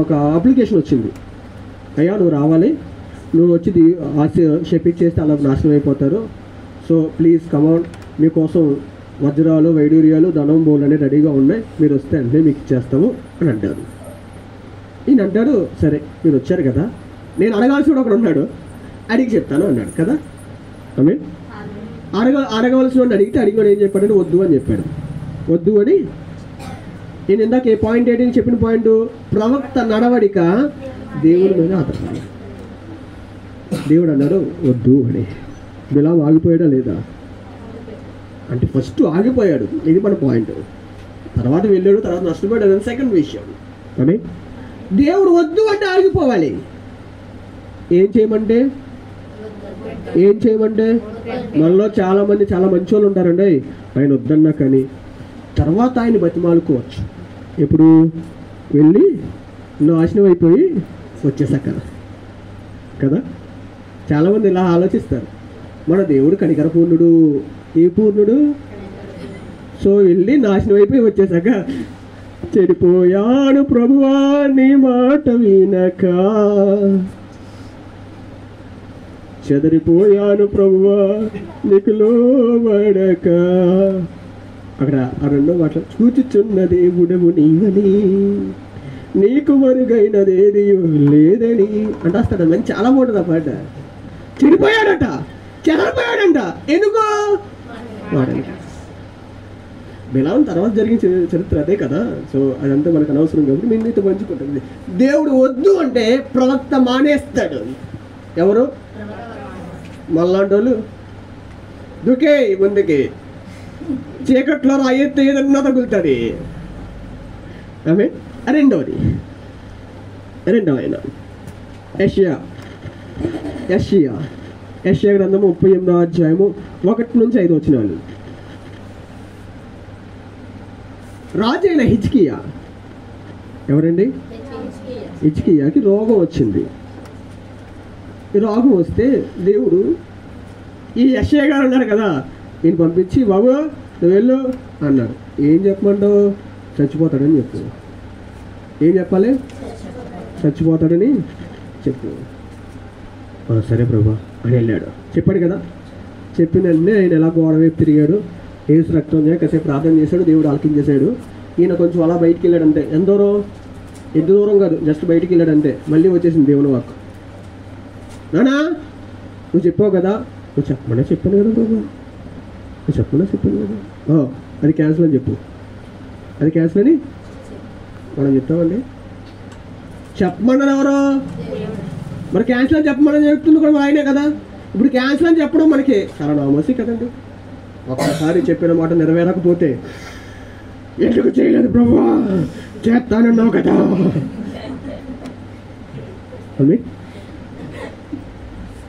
ఒక అప్లికేషన్ వచ్చింది. అయ్యా నువ్వు రావాలి, నువ్వు వచ్చి శపించేస్తే అలా నాశనం అయిపోతారు. సో ప్లీజ్ కమాన్, మీకోసం వజ్రాలు, వైడూర్యాలు, ధనం, బోల్ అనేవి రెడీగా ఉన్నాయి, మీరు వస్తే అంటే మీకు ఇచ్చేస్తాము అని అంటారు. ఈయన అంటాడు, సరే మీరు వచ్చారు కదా, నేను అడగాల్సి కూడా ఒకడు ఉన్నాడు, అడిగి చెప్తాను అన్నాడు కదా. ఆమె అడగవలసిన వాడిని అడిగిన ఏం చెప్పాడంటే వద్దు అని చెప్పాడు. వద్దు అని నేను ఇందాక ఏ పాయింట్ ఏంటి చెప్పిన పాయింట్, ప్రవక్త నడవడిక దేవుని మీద ఆధారపడి. దేవుడు అన్నాడు వద్దు అని. బిలాము ఆగిపోయాడా లేదా అంటే, ఫస్ట్ ఆగిపోయాడు, ఇది మన పాయింట్. తర్వాత వెళ్ళాడు, తర్వాత నష్టపోయాడు, అది సెకండ్ విషయం. అని దేవుడు వద్దు అంటే ఆగిపోవాలి. ఏం చేయమంటే మనలో చాలామంది చాలా మంచి వాళ్ళు ఉంటారండి, ఆయన వద్దన్నా కానీ తర్వాత ఆయన బతిమాలుకోవచ్చు. ఎప్పుడు వెళ్ళి నాశనం అయిపోయి వచ్చేసాక కదా. చాలామంది ఇలా ఆలోచిస్తారు, మన దేవుడు కనికర పూర్ణుడు. ఏ పూర్ణుడు? సో వెళ్ళి నాశనం అయిపోయి వచ్చేసాక, చెడిపోయాను ప్రభువా నీ మాట వినక, చెదరిపోయాను ప్రభువా నీకు లోబడక. అక్కడ ఆ రెండో మాటలు, చూచుచున్న దేవుడవు నీవని నీకు మరుగైనదేది లేదని అంటాస్తాడు. మంచి చాలా బాగుంటుంది ఆ పాట. చెడిపోయాడట, చెదరిపోయాడంట. ఎందుకు? వాడంట. బిలాము తర్వాత జరిగిన చరిత్ర అదే కదా. సో అదంతా మనకు అనవసరం కాబట్టి మేము మీతో పంచుకుంటుంది. దేవుడు వద్దు అంటే ప్రవక్త మానేస్తాడు. ఎవరు? మళ్ళాంటి వాళ్ళు దుకే ముందుకి చీకట్లో రాయెత్తే ఏదన్నా తగులుతుంది. ఆమె రెండవ ఆయన యెషయా గ్రంథము 38వ అధ్యాయము 1 నుంచి 5 వచనాలు. రాజు అయిన హిజ్కియా, ఎవరండి? హిజ్కియాకి రోగం వచ్చింది. ఈ రోగం వస్తే దేవుడు ఈ యెషయా గారు అన్నారు కదా, ఈయన పంపించి బాబు నువ్వు వెళ్ళు అన్నాడు. ఏం చెప్పమంటావు? చచ్చిపోతాడని చెప్పు. ఏం చెప్పాలి? చచ్చిపోతాడని చెప్పు. సరే ప్రభా అని వెళ్ళాడు. చెప్పాడు కదా. చెప్పిన వెంటనే ఆయన ఎలా గోడ వైపు తిరిగాడు, ఏసు రక్తం కాసేపు ప్రార్థన చేశాడు, దేవుడు ఆలకించేశాడు. ఈయన కొంచెం అలా బయటికి వెళ్ళాడంటే, ఎంత దూరం కాదు, జస్ట్ బయటికి వెళ్ళాడంటే మళ్ళీ వచ్చేసింది దేవుని వాక్కు. నానా నువ్వు చెప్పావు కదా, నువ్వు చెప్పమనే చెప్పాను కదా ప్రభా, నువ్వు చెప్పమనే చెప్పాను కదా, అది క్యాన్సిల్ అని చెప్పు. అది క్యాన్సిల్ అని మనం చెప్తామండి. చెప్పమన్నారు ఎవరో, మరి క్యాన్సిల్ అని చెప్పమని చెప్తుంది కూడా ఆయనే కదా. ఇప్పుడు క్యాన్సిల్ అని చెప్పడం మనకి చాలా నామోసి కదండి. ఒక్కసారి చెప్పిన మాట నెరవేరకపోతే ఎందుకు చేయలేదు ప్రభా, చేస్తానన్నావు కదా అని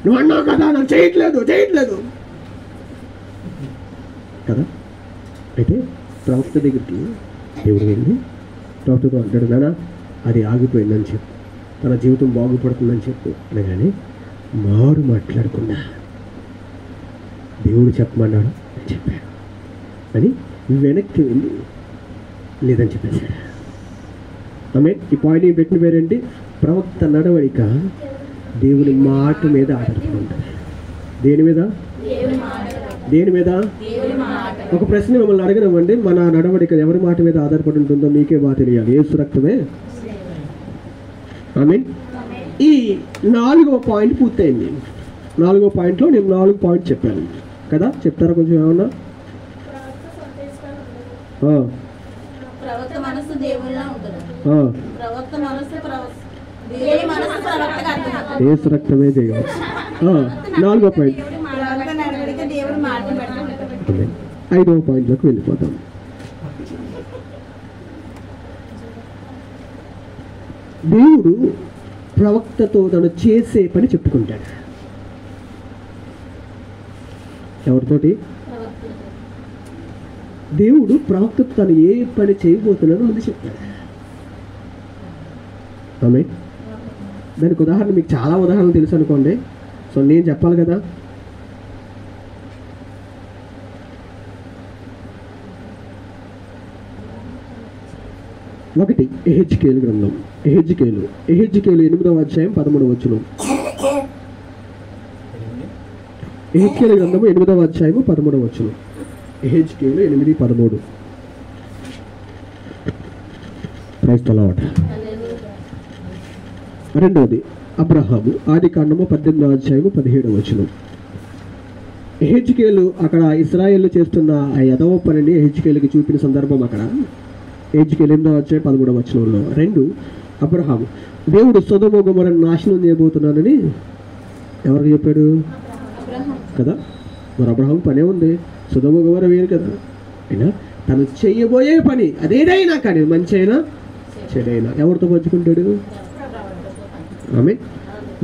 నువ్వు అన్నావు కదా, నాకు చేయట్లేదు కదా. అయితే ప్రవక్త దగ్గరికి దేవుడు వెళ్ళి ప్రవక్తతో అంటాడు, నానా అది ఆగిపోయిందని చెప్పు, తన జీవితం బాగుపడుతుందని చెప్పు అనగానే మారు మాట్లాడకుండా దేవుడు చెప్పమన్నాడు అని చెప్పాడు అని వెనక్కి వెళ్ళి లేదని చెప్పేశాడు. ఆమె ఈ పాయింట్ పెట్టిన పేరేంటి? ప్రవక్త నడవడిక దేవుని మాట మీద ఆధారపడి ఉంటుంది. దేని మీద? ఒక ప్రశ్న మిమ్మల్ని అడగనివ్వండి, మన నడవడిక ఎవరి మాట మీద ఆధారపడి ఉంటుందో మీకే బాగా తెలియాలి. యేసు రక్తమే. ఆమేన్. ఈ 4వ పాయింట్ పూర్తయింది. 4వ పాయింట్లో నేను 4 పాయింట్ చెప్పాను కదా, చెప్తారా కొంచెం ఏమన్నా? ప్రవక్త మనసు దేవుళ్ళ ఉంటుంది. ప్రవక్త మనసు దేవుని మనసు ప్రవక్తగా అర్థమవుతుంది. యేసు రక్తమే జయం. 4వ పాయింట్. ప్రవక్త నడవడిక దేవుడు మార్గం పెడతాడు. 5వ పాయింట్లోకి వెళ్ళిపోతాం. దేవుడు ప్రవక్తతో తను చేసే పని చెప్పుకుంటాడు. ఎవరితోటి? దేవుడు ప్రవక్తతో తను ఏ పని చేయబోతున్నాడో ముందు చెప్తాడు. ఆమె దానికి ఉదాహరణ మీకు చాలా ఉదాహరణలు తెలుసు అనుకోండి. సో నేను చెప్పాలి కదా. ఒకటి ఎహెజ్కేలు గ్రంథం. ఎహెజ్కేలు 8వ అధ్యాయం 13వ వచనం. ఎహెజ్కేలు గ్రంథము 8వ అధ్యాయము 13వ వచనం. ఎహెజ్కేలు 8:13. Praise the lord. రెండవది అబ్రహాము. ఆదికాండము 18వ అధ్యాయము 17వ వచనం. ఎహెజ్కేలు అక్కడ ఇశ్రాయేలు చేస్తున్న ఆ యదవ పనిని ఎహెజ్కేలుకి చూపిన సందర్భం అక్కడ ఎహెజ్కేలు 8వ అధ్యాయం 13వ వచనంలో. 2 అబ్రహాము. దేవుడు సొదొమ గొమొర్రాను నాశనం చేయబోతున్నానని ఎవరికి చెప్పాడు కదా? మరి అబ్రహాము పనే ఉంది, సొదొమ గొమొర్రా వేరు కదా. అయినా తను చెయ్యబోయే పని అదేదైనా కానీ మంచి అయినా చెడైనా ఎవరితో పంచుకుంటాడు? ఆమె.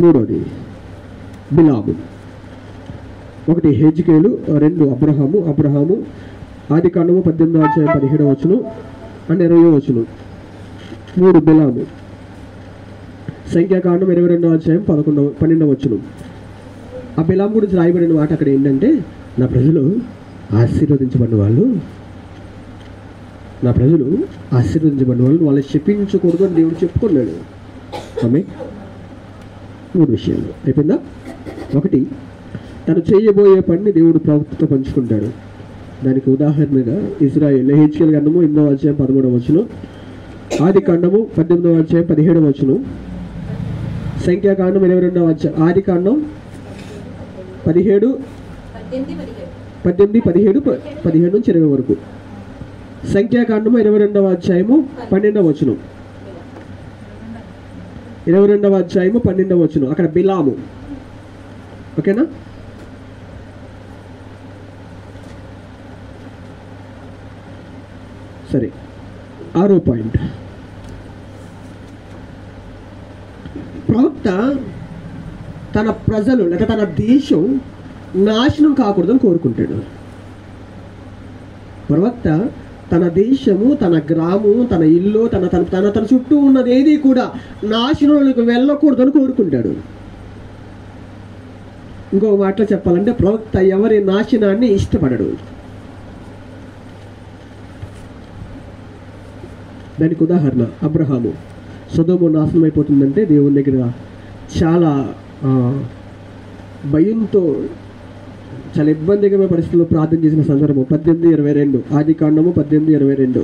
మూడోది బిలాము. 1 ఎహెజ్కేలు, 2 అబ్రహాము. అబ్రహాము ఆదికాండము 18వ అధ్యాయం 17వ వచనం అండ్ 20వ వచనం. 3 బిలాము. సంఖ్యాకాండం 22వ అధ్యాయం 12వ వచనం. ఆ బిలాము గురించి రాయబడిన మాట అక్కడ ఏంటంటే, నా ప్రజలు ఆశీర్వదించబడిన వాళ్ళు, నా ప్రజలు ఆశీర్వదించబడిన వాళ్ళు, వాళ్ళని శపించకూడదు అని దేవుడు చెప్పుకున్నాడు. ఆమె. 3 విషయాలు అయిపోయిందా? 1 తను చేయబోయే పనిని దేవుడు ప్రవక్తతో పంచుకుంటాడు. దానికి ఉదాహరణగా ఇశ్రాయేలు. ఎహెజ్కేలు గ్రంథము 8వ అధ్యాయం 13వ వచనం. ఆదికాండము 18వ అధ్యాయం 17వ వచనం. సంఖ్యాకాండం 22వ అధ్యాయం. ఆదికాండం 17, 18, 17, 17 నుంచి 20 వరకు. సంఖ్యాకాండము 22వ అధ్యాయము 12వ వచనం. 22వ అధ్యాయము 12వ వచనం. అక్కడ బిలాము. ఓకేనా? సరే. 6వ పాయింట్. ప్రవక్త తన ప్రజలు లేక తన దేశం నాశనం కాకూడదని కోరుకుంటాడు. ప్రవక్త తన దేశము, తన గ్రామం, తన ఇల్లు, తన తన తన తన చుట్టూ ఉన్నది ఏది కూడా నాశనంలోకి వెళ్ళకూడదని కోరుకుంటాడు. ఇంకొక మాటలో చెప్పాలంటే ప్రవక్త ఎవరి నాశనాన్ని ఇష్టపడడు. దానికి ఉదాహరణ అబ్రహాము. సొదొమ నాశనం అయిపోతుందంటే దేవుని దగ్గర చాలా భయంతో, చాలా ఇబ్బందికరమైన పరిస్థితుల్లో ప్రార్థన చేసిన సందర్భం 18:22. ఆదికాండము 18:22.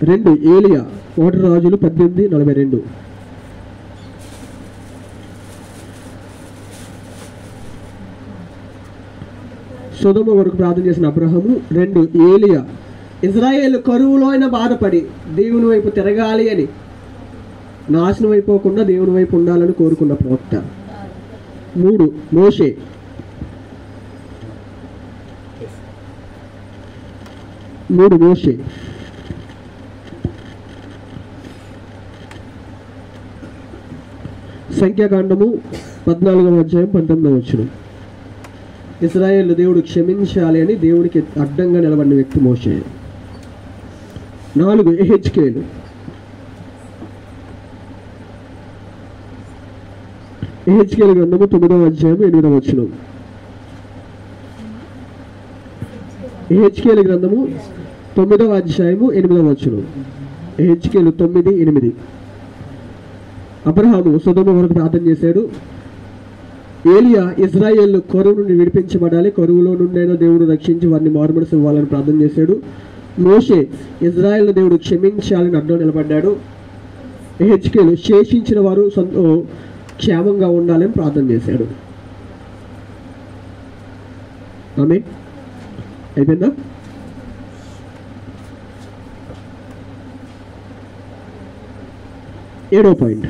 2 ఏలియా. 1 రాజులు 18:42. సొదొమ వరకు ప్రార్థన చేసిన అబ్రహాము. 2 ఏలియా. ఇజ్రాయేలు కరువులో అయినా బాధపడి దేవుని వైపు తిరగాలి అని, నాశనం అయిపోకుండా దేవుని వైపు ఉండాలని కోరుకున్న ప్రవక్త. 3 మోషే. 3 మోషే. సంఖ్యాకాండము 14వ అధ్యాయం 19వ వచనం. ఇశ్రాయేలు దేవుడు క్షమించాలి అని దేవునికి అడ్డంగా నిలబడిన వ్యక్తి మోషే. 4 ఎహెజ్కేలు. ఎహెజ్కేలు గ్రంథము 9వ అధ్యాయం 8వ వచనం. ఎహెజ్కేలు గ్రంథము 9వ అధ్యాయము 8వ వచనం. ఎహెజ్కేలు 9:8. అబ్రహాము సొదొమ వరకు ప్రార్థన చేశాడు. ఏలియా ఇజ్రాయేల్ కరువు నుండి విడిపించబడాలి, కరువులో నుండైనా దేవుడు రక్షించి వారిని మారుమనసు ఇవ్వాలని ప్రార్థన చేశాడు. మోషే ఇజ్రాయేల్ దేవుడు క్షమించాలని అడ్డం నిలబడ్డాడు. హెచ్కేలు శేషించిన వారు క్షేమంగా ఉండాలని ప్రార్థన చేశాడు. ఆమె అయిపోయిందా? ఏడో పాయింట్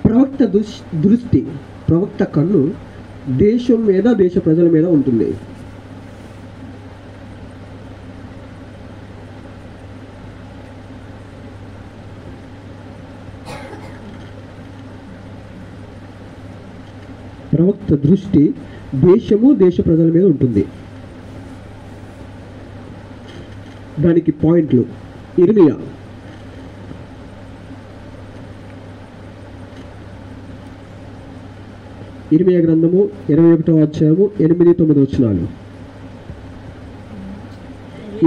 ప్రవక్త దృష్టి, ప్రవక్త కన్ను దేశం మీద, దేశ ప్రజల మీద ఉంటుంది. ప్రవక్త దృష్టి దేశము, దేశ ప్రజల మీద ఉంటుంది. దానికి పాయింట్లు. ఇర్మియా గ్రంథము 21వ అధ్యాయము 8-9 వచనాలు.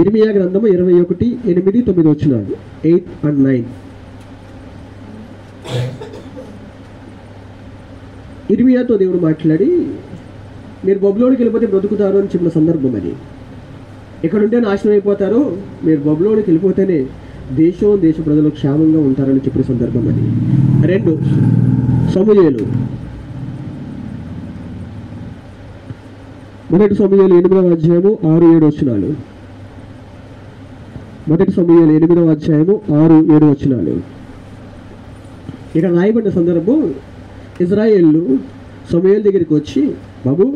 ఇర్మియా గ్రంథము 21, 8, 9 వచనాలు, 8 and 9. ఇర్మియాతో దేవుడు మాట్లాడి మీరు బబులోనికి వెళ్ళిపోతే బ్రతుకుతారు అని చెప్పిన సందర్భం అది. ఎక్కడుంటే నాశనం అయిపోతారు, మీరు బబులోనికి వెళ్ళిపోతేనే దేశం, దేశ ప్రజలు క్షేమంగా ఉంటారని చెప్పిన సందర్భం అది. 2 సమూయేలు, 1 సమూయేలు 8వ అధ్యాయము 6-7 వచనాలు. 1 సమూయేలు 8వ అధ్యాయము 6-7 వచనాలు. ఇక్కడ రాయబడిన సందర్భం, ఇజ్రాయేళ్ళు సమూయేలు దగ్గరికి వచ్చి, బాబు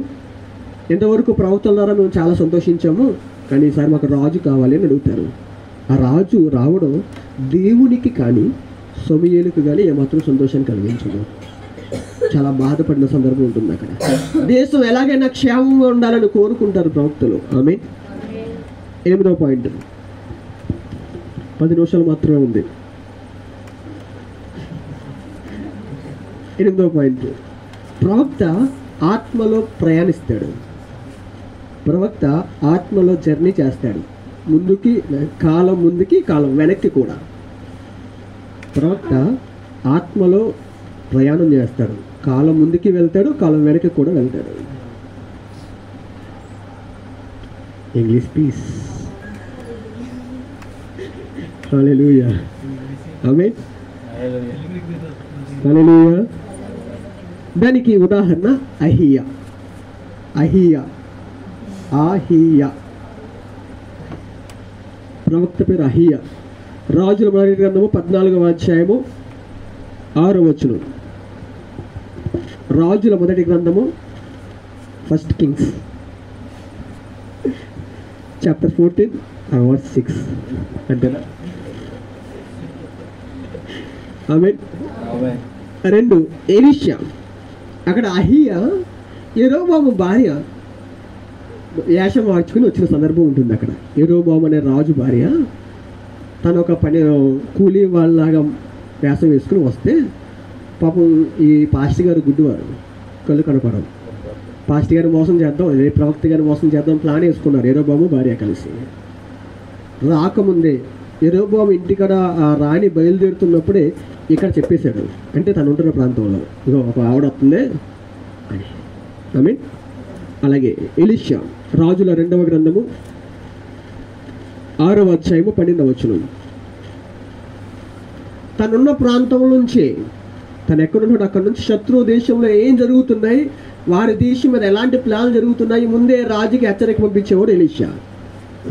ఇంతవరకు ప్రవక్తల ద్వారా మేము చాలా సంతోషించాము, కానీ ఈసారి మాకు రాజు కావాలి అని అడుగుతారు. ఆ రాజు రావడం దేవునికి కానీ సమూయేలుకు కానీ ఏమాత్రం సంతోషాన్ని కలిగించదు. చాలా బాధపడిన సందర్భం ఉంటుంది అక్కడ. దేశం ఎలాగైనా క్షేమంగా ఉండాలని కోరుకుంటారు ప్రవక్తలు. ఆమె 8వ పాయింట్, 10 నిమిషాలు మాత్రమే ఉంది. 8వ పాయింట్, ప్రవక్త ఆత్మలో ప్రయాణిస్తాడు. ప్రవక్త ఆత్మలో జర్నీ చేస్తాడు, ముందుకి కాలం, ముందుకి కాలం వెనక్కి కూడా. ప్రవక్త ఆత్మలో ప్రయాణం చేస్తాడు, కాలం ముందుకి వెళ్తాడు, కాలం వెనక్కి కూడా వెళ్తాడు. English please. Hallelujah, amen, hallelujah. దానికి ఉదాహరణ అహియా. ప్రవక్త పేరు అహియా. రాజుల మొదటి గ్రంథము 14వ అధ్యాయము 6వ వచనం. రాజుల మొదటి గ్రంథము, 1 Kings chapter 14 verse 6 అంటేనా? ఆమేన్. 2 ఎలీషా. అక్కడ అహియా యెరోబాము భార్య వేషం మార్చుకుని వచ్చిన సందర్భం ఉంటుంది. అక్కడ యెరోబాము అనే రాజు భార్య తను ఒక కూలీ వాళ్ళలాగా వేషం వేసుకుని వస్తే, పాపం ఈ పాస్టర్ గారు గుడ్డివారు, కళ్ళు కనపడవు. పాస్టర్ గారు మోసం చేద్దాం, ప్రవక్త గారు మోసం చేద్దాం ప్లాన్ వేసుకున్నారు యెరోబాము భార్య కలిసి. రాకముందే యెరోబాము ఇంటికాడ ఆ రాణి బయలుదేరుతున్నప్పుడే ఇక్కడ చెప్పేశాడు, అంటే తను ఉంటున్న ప్రాంతంలో ఇగో ఒక ఆవిడ వస్తుంది అని. మీన్ అలాగే ఎలీషా, రాజుల 2వ గ్రంథము 6వ అధ్యాయము 12వ వచనం. తనున్న ప్రాంతం నుంచి, తను ఎక్కడున్నాడు అక్కడ నుంచి శత్రు దేశంలో ఏం జరుగుతున్నాయి, వారి దేశం మీద ఎలాంటి ప్లాన్లు జరుగుతున్నాయి ముందే రాజుకి హెచ్చరిక పంపించేవాడు ఎలీషా.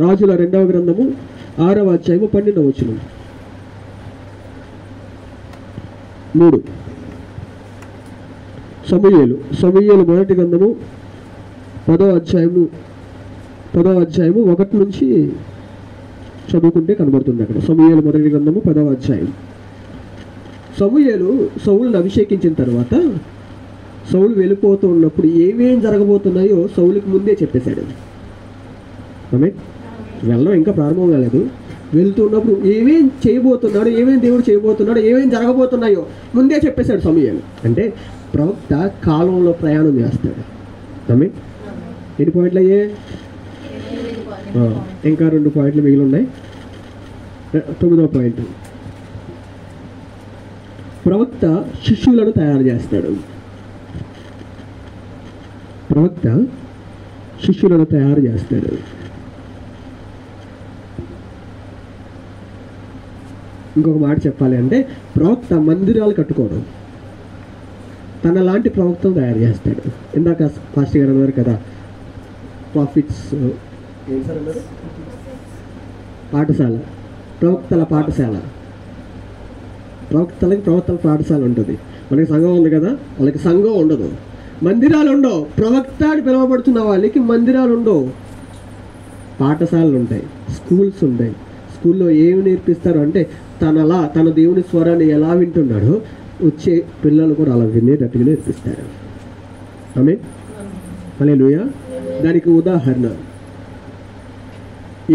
రాజుల 2వ గ్రంథము 6వ అధ్యాయము 12వ వచనం. 3 సమూయేలు మొదటి గ్రంథము 10వ అధ్యాయము 1 నుంచి చదువుకుంటే కనబడుతుంది అక్కడ. సమూయేలు మొదటి గ్రంథము 10వ అధ్యాయం. సమూయేలు సౌలును అభిషేకించిన తర్వాత సౌలు వెళ్ళిపోతూ ఉన్నప్పుడు ఏమేం జరగబోతున్నాయో సౌలుకి ముందే చెప్పేశాడు. ఆమె వెళ్ళడం ఇంకా ప్రారంభం కాలేదు, వెళ్తున్నప్పుడు ఏమేం చేయబోతున్నాడు, ఏమేం దేవుడు చేయబోతున్నాడు, ఏమేం జరగబోతున్నాయో ముందే చెప్పేశాడు సమూయేలు. అంటే ప్రవక్త కాలంలో ప్రయాణం చేస్తాడు. ఆమె ఎన్ని పాయింట్లు అయ్యే? ఇంకా 2 పాయింట్లు మిగిలి ఉన్నాయి. 9వ పాయింట్, ప్రవక్త శిష్యులను తయారు చేస్తాడు. ప్రవక్త శిష్యులను తయారు చేస్తాడు. ఇంకొక మాట చెప్పాలి అంటే ప్రవక్త మందిరాలు కట్టుకోవడం, తన లాంటి ప్రవక్తను తయారు చేస్తాడు. ఇందాక ఫాస్ట్ గారు అన్నారు కదా, ప్రాఫిట్స్ పాఠశాల, ప్రవక్తల పాఠశాల, ప్రవక్తల పాఠశాల ఉంటుంది. మనకి సంఘం ఉంది కదా, వాళ్ళకి సంఘం ఉండదు, మందిరాలు ఉండవు. ప్రవక్త అని పిలువబడుతున్న వాళ్ళకి మందిరాలు ఉండవు, పాఠశాలలు ఉంటాయి, స్కూల్స్ ఉంటాయి. స్కూల్లో ఏమి నేర్పిస్తారు అంటే తన దేవుని స్వరాన్ని ఎలా వింటున్నాడో వచ్చే పిల్లలు కూడా అలా వినేటట్టుగా నేర్పిస్తారు. ఆమేన్, హల్లెలూయా. దానికి ఉదాహరణ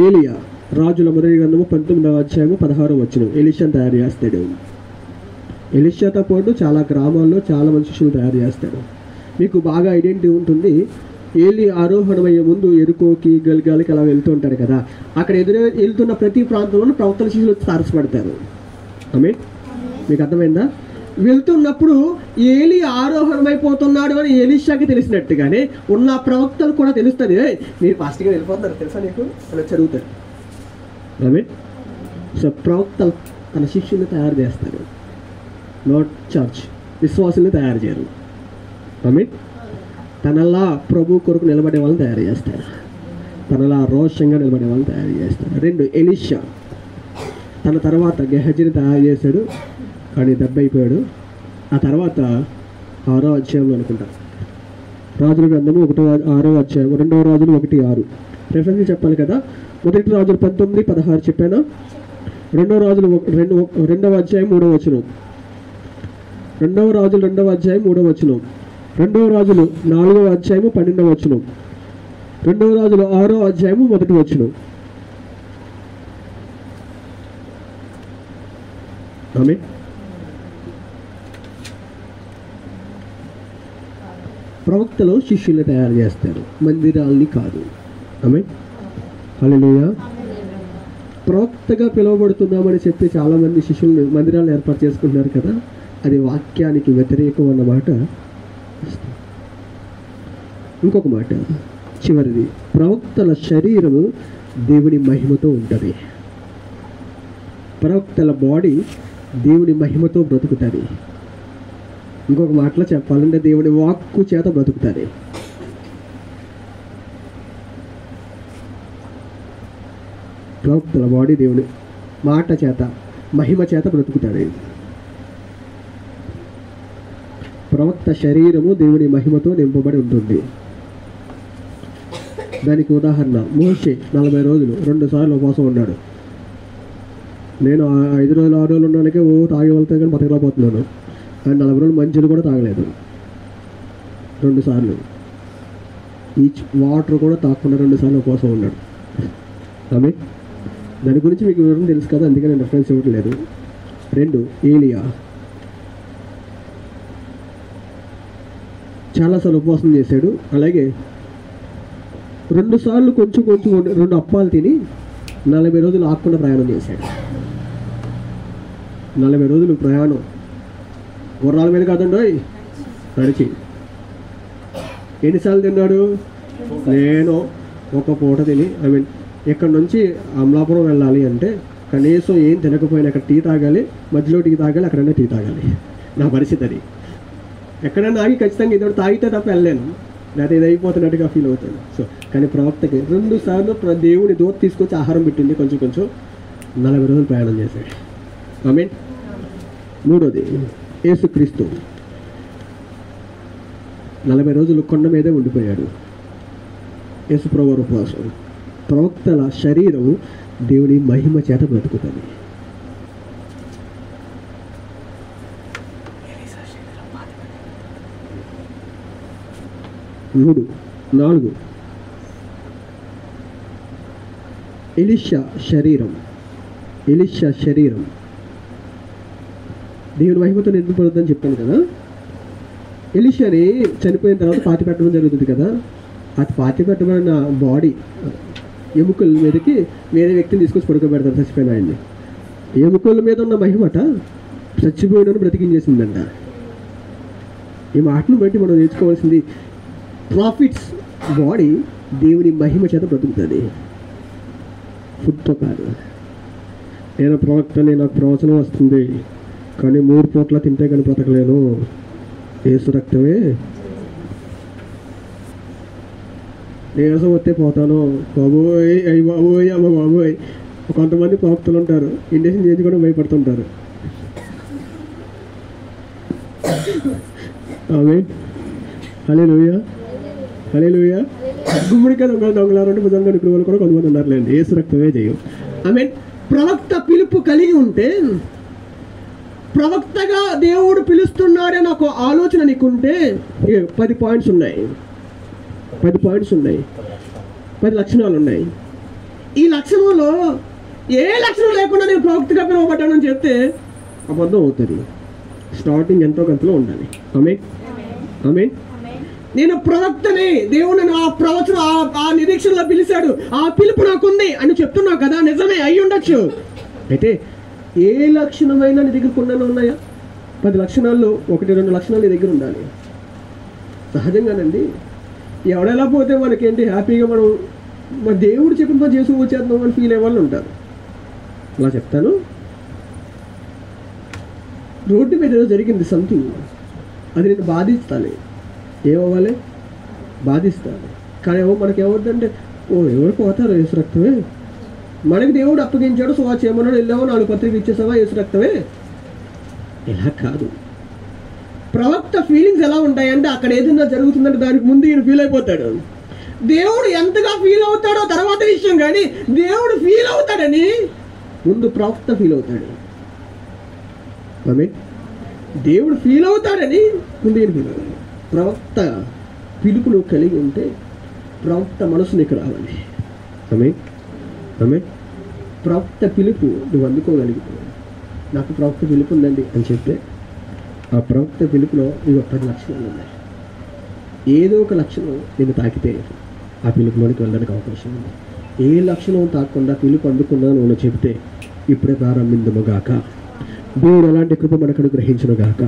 ఏలియా, రాజుల మొదటి గ్రంథము 19వ అధ్యాయము 16వ వచనం. ఎలీషాను తయారు చేస్తాడు. ఎలీషాతో పాటు చాలా గ్రామాల్లో చాలా మంది శిష్యులు తయారు చేస్తాడు. మీకు బాగా ఐడెంటిటీ ఉంటుంది. ఏలి ఆరోహణమయ్యే ముందు ఎరుకోకి గల్గాలకి అలా వెళ్తూ ఉంటారు కదా, అక్కడ వెళ్తున్న ప్రతి ప్రాంతంలోనూ ప్రవక్తల శిష్యులు తారసపడతారు. ఆమేన్, మీకు అర్థమైందా? వెళ్తున్నప్పుడు ఏలి ఆరోహణమైపోతున్నాడు అని ఎలీషాకి తెలిసినట్టుగానే ఉన్న ప్రవక్తలు కూడా తెలుస్తుంది. మీరు ఫాస్ట్గా వెళ్ళిపోతున్నారు తెలుసా నీకు అలా చదువుతారు. ఆమేన్. సో ప్రవక్తలు తన శిష్యుల్ని తయారు చేస్తారు, నాట్ చర్చ్. విశ్వాసుల్ని తయారు చేయరు. ఆమేన్. తనలా ప్రభు కొరకు నిలబడే వాళ్ళని తయారు చేస్తారు, తనలా రోషంగా నిలబడే వాళ్ళని తయారు చేస్తారు. 2, ఎలీషా తన తర్వాత గెహజీని తయారు చేశాడు, కానీ దెబ్బ అయిపోయాడు. ఆ తర్వాత 6వ అధ్యాయంలో అనుకుంటా, రాజుల గ్రంథము 6వ అధ్యాయం, 2వ రాజులు 1:6 రెఫరెన్స్ చెప్పాలి కదా. మొదటి రాజులు 19:16 చెప్పాను. 2వ రాజులు 2వ అధ్యాయం 3వ వచనం. 2వ రాజులు 2వ అధ్యాయం 3వ వచనం. 2వ రాజులు 4వ అధ్యాయము 12వ వచనం. 2వ రాజులు 6వ అధ్యాయము 1వ వచనం. ఆమేన్. ప్రవక్తలు శిష్యుల్ని తయారు చేస్తారు, మందిరాల్ని కాదు. ఆమేన్, హల్లెలూయా. ప్రవక్తగా పిలువబడుతున్నామని చెప్పి చాలామంది శిష్యులను మందిరాలను ఏర్పాటు చేసుకుంటున్నారు కదా, అది వాక్యానికి వ్యతిరేకం అన్నమాట. ఇంకొక మాట చివరిది, ప్రవక్తల శరీరము దేవుని మహిమతో ఉంటుంది. ప్రవక్తల బాడీ దేవుని మహిమతో బ్రతుకుతుంది. ఇంకొక మాటలో చెప్పాలంటే దేవుని వాక్కు చేత బ్రతుకుతుంది. ప్రవక్తల బాడీ దేవుని మాట చేత మహిమ చేత బ్రతుకుతుంది. ప్రవక్త శరీరము దేవుని మహిమతో నింపబడి ఉంటుంది. దానికి ఉదాహరణ మోషే 40 రోజులు 2 సార్లు ఉపవాసం ఉన్నాడు. నేను 5 రోజులు 6 రోజులు ఉండడానికే తాగి వెళ్తే కానీ బతకలేకపోతున్నాను. ఆయన 40 రోజులు మంచిలు కూడా తాగలేదు. 2 సార్లు ఈచ్ వాటర్ కూడా తాగకుండా 2 సార్లు ఉపవాసం ఉన్నాడు. ఆమేన్. దాని గురించి మీకు వివరం తెలుసు కదా, అందుకే నేను రెఫరెన్స్ ఇవ్వట్లేదు. 2, ఏలియా చాలాసార్లు ఉపవాసం చేశాడు. అలాగే 2 సార్లు కొంచెం 2 అప్పాలు తిని 40 రోజులు ఆకుండా ప్రయాణం చేశాడు. 40 రోజులు ప్రయాణం గుర్రాల మీద కాదండి, నడిచి. ఎన్నిసార్లు తిన్నాడు? నేను ఒక పూట తిని, ఇక్కడ నుంచి అమలాపురం వెళ్ళాలి అంటే కనీసం ఏం తినకపోయినా అక్కడ టీ తాగాలి, మధ్యలో టీ తాగాలి, అక్కడన్నా టీ తాగాలి. నా పరిస్థితి అది. ఎక్కడైనా ఆగి ఖచ్చితంగా ఇదొకటి తాగితే తప్ప వెళ్ళలేను, లేకపోతే ఇది అయిపోతున్నట్టుగా ఫీల్ అవుతాను. సో కానీ ప్రవక్తకి 2 సార్లు దేవుని దూత తీసుకొచ్చి ఆహారం పెట్టింది, కొంచెం 40 రోజులు ప్రయాణం చేశాడు. ఆమేన్. 3వది యేసుక్రీస్తు 40 రోజులు కొండ మీదే ఉండిపోయాడు. యేసు ప్రభువు ఉపవాసం. ప్రవక్తల శరీరం దేవుని మహిమ చేత బ్రతుకుతుంది. మూడు 4 ఎలీషా శరీరం దేవుని మహిమతో నింపబడుతుందని చెప్పాను కదా. ఎలీషాని చనిపోయిన తర్వాత పాతి పెట్టడం జరుగుతుంది కదా. అది పాతి పెట్టబడిన బాడీ ఎముకల మీదకి వేరే వ్యక్తిని తీసుకొచ్చి పడుకోబెడతారు చచ్చిపోయిన ఆయన్ని. ఎముకల మీద ఉన్న మహిమట చచ్చిపోయినను బ్రతికించేసిందంట. ఈ మాటను బట్టి మనం నేర్చుకోవాల్సింది, ప్రాఫిట్స్ బాడీ దేవుని మహిమ చేత బ్రతుకుతుంది, ఫుడ్తో కాదు. నేను ప్రవక్తని, నాకు ప్రవచనం వస్తుంది, కానీ 3 పూట్ల తింటే కానీ బ్రతకలేను. యేసు రక్తమే. నీరసం వస్తే పోతాను, బాబోయ్ అయ్యి బాబోయ్ అమ్మ బాబోయ్. కొంతమంది ప్రవక్తలు ఉంటారు, ఇండక్షన్ చేసి కూడా భయపడుతుంటారు. ఆమేన్, హల్లెలూయా, హల్లెలూయా. గుమ్మడికాయ దొంగలారంటే భుజంగా నిక్కుడు వాళ్ళు కూడా కొంతమంది ఉన్నారులేండి. యేసు రక్తమే చేయం. ఆమేన్. ప్రవక్త పిలుపు కలిగి ఉంటే, ప్రవక్తగా దేవుడు పిలుస్తున్నాడని ఒక ఆలోచన నీకుంటే 10 పాయింట్స్ ఉన్నాయి, 10 పాయింట్స్ ఉన్నాయి, 10 లక్షణాలు ఉన్నాయి. ఈ లక్షణంలో ఏ లక్షణం లేకుండా నేను ప్రవక్తగా పిలువబడ్డానని చెప్తే అబద్ధం అవుతుంది. స్టార్టింగ్ ఎంతో కొంతలో ఉండాలి. ఆమేన్, ఆమేన్. నేను ప్రవక్తని, దేవుడు నన్ను ఆ ప్రవచనం ఆ నిరీక్షణలో పిలిచాడు, ఆ పిలుపు నాకుంది అని చెప్తున్నావు కదా, నిజమే అయి ఉండొచ్చు. అయితే ఏ లక్షణమైనా నీ దగ్గర కొన్ని ఉన్నాయా? 10 లక్షణాల్లో 1-2 లక్షణాలు నీ దగ్గర ఉండాలి. సహజంగానండి, ఎవడెలా పోతే మనకేంటి, హ్యాపీగా మనం మన దేవుడు చెప్పిన పని చేసి వచ్చేద్దాం అని ఫీల్ అయ్యే వాళ్ళు ఉంటారు. అలా చెప్తాను, రోడ్డు మీద ఏదో జరిగింది సంథింగ్, అది నేను బాధిస్తాను. ఏమవ్వాలి? బాధిస్తాను. కానీ మనకి ఏమవుతుందంటే, ఎవరు పోతారు, యేసు రక్తమే. మనకి దేవుడు అప్పగించాడు, సో చేయమన్నాడు, వెళ్ళామో 4 పత్రిక ఇచ్చేసావా, యేసు రక్తమే. ఇలా కాదు. ప్రవక్త ఫీలింగ్స్ ఎలా ఉంటాయంటే, అక్కడ ఏదైనా జరుగుతుందంటే దానికి ముందు ఈయన ఫీల్ అయిపోతాడు. దేవుడు ఎంతగా ఫీల్ అవుతాడో తర్వాత విషయం, కానీ దేవుడు ఫీల్ అవుతాడని ముందు ప్రవక్త ఫీల్ అవుతాడు. ఆమేన్. దేవుడు ఫీల్ అవుతాడని ముందు ఈయన ఫీల్ అవుతాడు. ప్రవక్త పిలుపును కలిగి ఉంటే ప్రవక్త మనసు నీకు రావాలి. ఆమేన్, ఆమేన్. ప్రవక్త పిలుపు నువ్వు అందుకోగలిగితే, నాకు ప్రవక్త పిలుపు ఉందండి అని చెప్తే, ఆ ప్రవక్త పిలుపులో నీకు 10 లక్షణాలు ఉన్నాయి. ఏదో ఒక లక్షణం నేను తాకితే ఆ పిలుపులోనికి వెళ్ళడానికి అవకాశం ఉంది. ఏ లక్షణం తాకుండా పిలుపు అందుకున్నాను నువ్వు చెబితే, ఇప్పుడే ప్రారంభించము గాక. దేవుడు అలాంటి కృప మనకు గ్రహించును గాక.